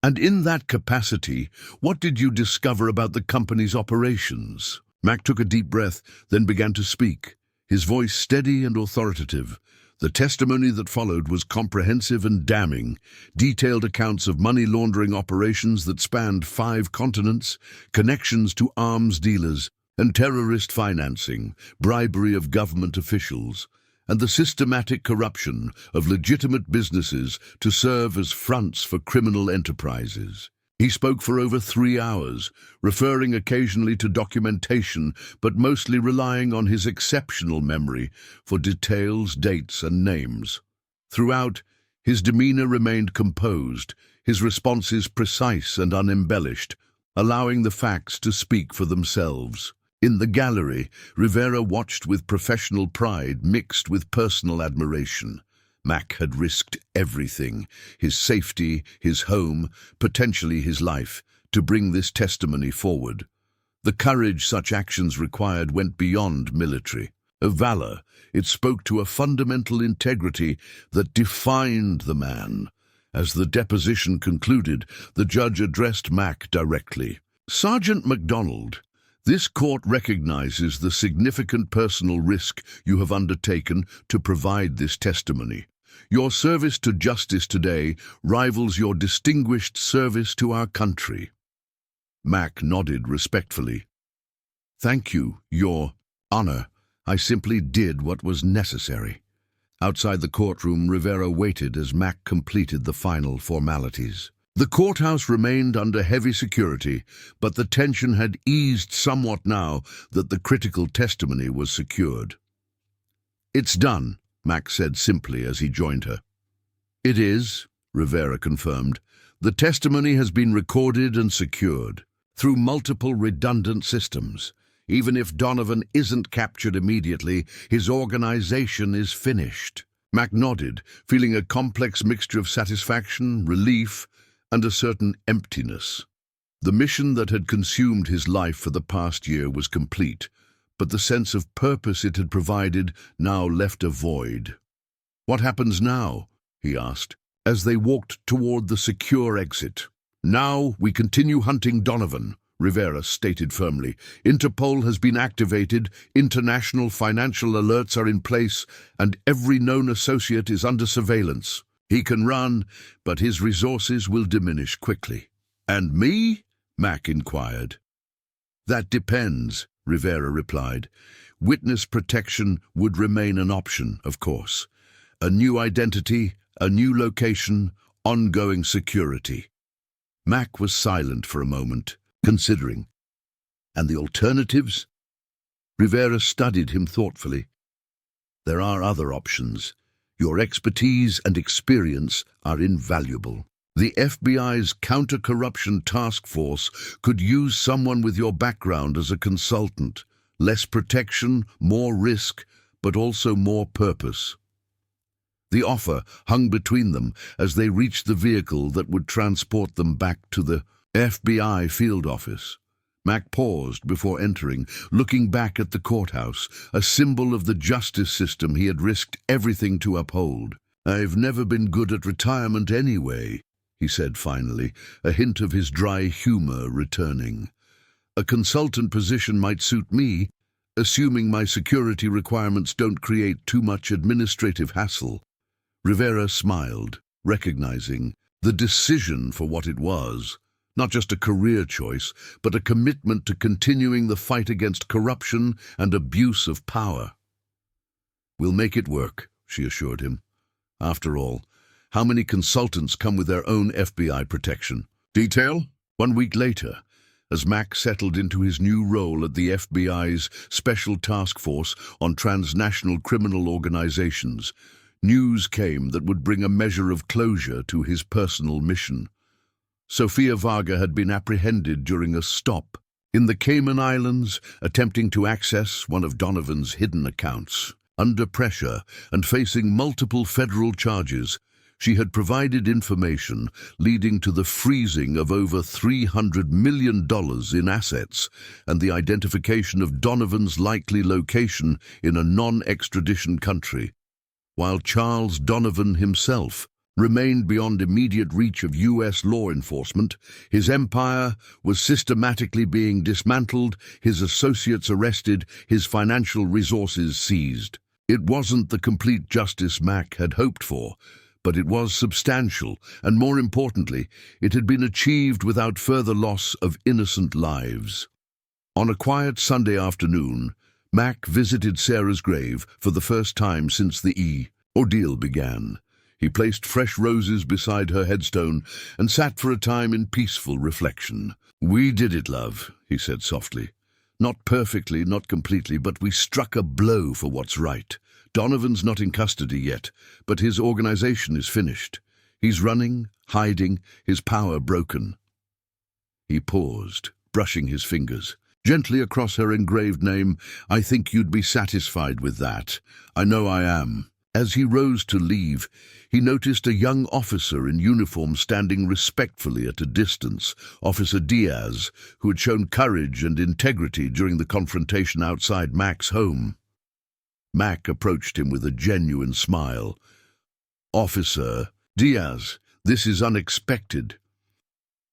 And in that capacity, what did you discover about the company's operations?" Mac took a deep breath, then began to speak, his voice steady and authoritative. The testimony that followed was comprehensive and damning, detailed accounts of money laundering operations that spanned 5 continents, connections to arms dealers, and terrorist financing, bribery of government officials, and the systematic corruption of legitimate businesses to serve as fronts for criminal enterprises. He spoke for over 3 hours, referring occasionally to documentation, but mostly relying on his exceptional memory for details, dates, and names. Throughout, his demeanor remained composed, his responses precise and unembellished, allowing the facts to speak for themselves. In the gallery, Rivera watched with professional pride mixed with personal admiration. Mac had risked everything, his safety, his home, potentially his life, to bring this testimony forward. The courage such actions required went beyond military. Of valor, it spoke to a fundamental integrity that defined the man. As the deposition concluded, the judge addressed Mac directly. "Sergeant MacDonald, this court recognizes the significant personal risk you have undertaken to provide this testimony. Your service to justice today rivals your distinguished service to our country." Mac nodded respectfully. "Thank you, Your Honor. I simply did what was necessary." Outside the courtroom, Rivera waited as Mac completed the final formalities. The courthouse remained under heavy security, but the tension had eased somewhat now that the critical testimony was secured. "It's done," Mac said simply as he joined her. "It is," Rivera confirmed. "The testimony has been recorded and secured through multiple redundant systems. Even if Donovan isn't captured immediately, his organization is finished." Mac nodded, feeling a complex mixture of satisfaction, relief, and a certain emptiness. The mission that had consumed his life for the past year was complete, but the sense of purpose it had provided now left a void. "What happens now?" he asked, as they walked toward the secure exit. "Now we continue hunting Donovan," Rivera stated firmly. "Interpol has been activated, international financial alerts are in place, and every known associate is under surveillance. He can run, but his resources will diminish quickly." "And me?" Mac inquired. That depends, Rivera replied. Witness protection would remain an option, of course. A new identity, a new location, ongoing security. Mac was silent for a moment, considering. And the alternatives? Rivera studied him thoughtfully. There are other options. Your expertise and experience are invaluable. The FBI's counter-corruption task force could use someone with your background as a consultant. Less protection, more risk, but also more purpose. The offer hung between them as they reached the vehicle that would transport them back to the FBI field office. Mac paused before entering, looking back at the courthouse, a symbol of the justice system he had risked everything to uphold. "I've never been good at retirement anyway," he said finally, a hint of his dry humor returning. "A consultant position might suit me, assuming my security requirements don't create too much administrative hassle." Rivera smiled, recognizing the decision for what it was. Not just a career choice, but a commitment to continuing the fight against corruption and abuse of power. "We'll make it work," she assured him. After all, how many consultants come with their own FBI protection? Detail? 1 week later, as Mac settled into his new role at the FBI's Special Task Force on Transnational Criminal Organizations, news came that would bring a measure of closure to his personal mission. Sofia Varga had been apprehended during a stop in the Cayman Islands, attempting to access one of Donovan's hidden accounts. Under pressure and facing multiple federal charges, she had provided information leading to the freezing of over $300 million in assets and the identification of Donovan's likely location in a non-extradition country, while Charles Donovan himself remained beyond immediate reach of U.S. law enforcement. His empire was systematically being dismantled, his associates arrested, his financial resources seized. It wasn't the complete justice Mac had hoped for, but it was substantial, and more importantly, it had been achieved without further loss of innocent lives. On a quiet Sunday afternoon, Mac visited Sarah's grave for the first time since the ordeal began. He placed fresh roses beside her headstone and sat for a time in peaceful reflection. "We did it, love," he said softly. "Not perfectly, not completely, but we struck a blow for what's right. Donovan's not in custody yet, but his organization is finished. He's running, hiding, his power broken." He paused, brushing his fingers gently across her engraved name. "I think you'd be satisfied with that. I know I am." As he rose to leave, he noticed a young officer in uniform standing respectfully at a distance, Officer Diaz, who had shown courage and integrity during the confrontation outside Mac's home. Mac approached him with a genuine smile. "Officer Diaz, this is unexpected."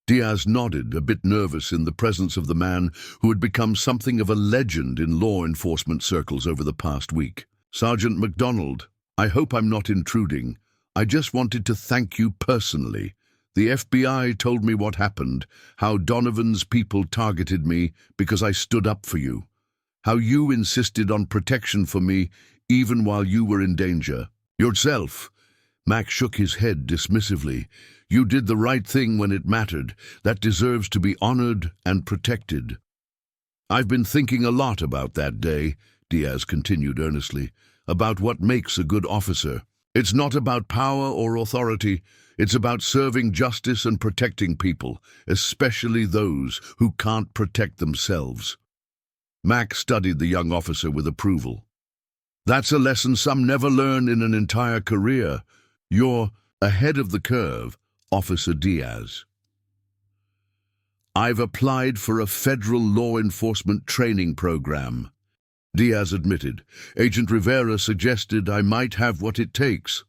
Diaz nodded, a bit nervous in the presence of the man who had become something of a legend in law enforcement circles over the past week. "Sergeant MacDonald, I hope I'm not intruding. I just wanted to thank you personally. The FBI told me what happened, how Donovan's people targeted me because I stood up for you, how you insisted on protection for me even while you were in danger. Yourself." Mac shook his head dismissively. "You did the right thing when it mattered. That deserves to be honored and protected." "I've been thinking a lot about that day," Diaz continued earnestly, "about what makes a good officer. It's not about power or authority. It's about serving justice and protecting people, especially those who can't protect themselves." Mac studied the young officer with approval. "That's a lesson some never learn in an entire career. You're ahead of the curve, Officer Diaz." "I've applied for a federal law enforcement training program," Diaz admitted. "Agent Rivera suggested I might have what it takes."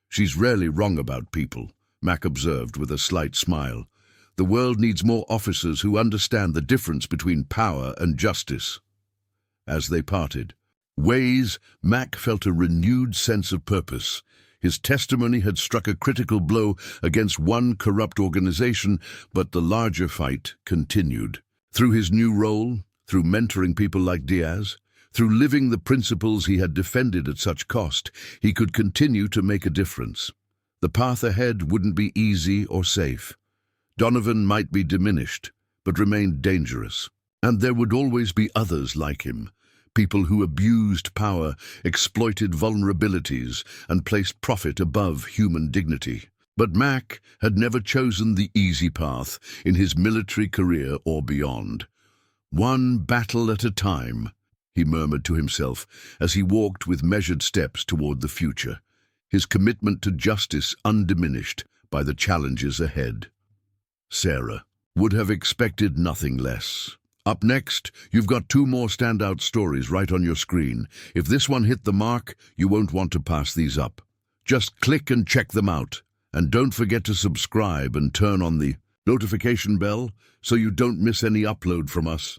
"She's rarely wrong about people," Mac observed with a slight smile. "The world needs more officers who understand the difference between power and justice." As they parted ways, Mac felt a renewed sense of purpose. His testimony had struck a critical blow against one corrupt organization, but the larger fight continued. Through his new role, through mentoring people like Diaz, through living the principles he had defended at such cost, he could continue to make a difference. The path ahead wouldn't be easy or safe. Donovan might be diminished, but remained dangerous. And there would always be others like him, people who abused power, exploited vulnerabilities, and placed profit above human dignity. But Mac had never chosen the easy path in his military career or beyond. One battle at a time, he murmured to himself as he walked with measured steps toward the future, his commitment to justice undiminished by the challenges ahead. Sarah would have expected nothing less. Up next, you've got 2 more standout stories right on your screen. If this one hit the mark, you won't want to pass these up. Just click and check them out. And don't forget to subscribe and turn on the notification bell so you don't miss any upload from us.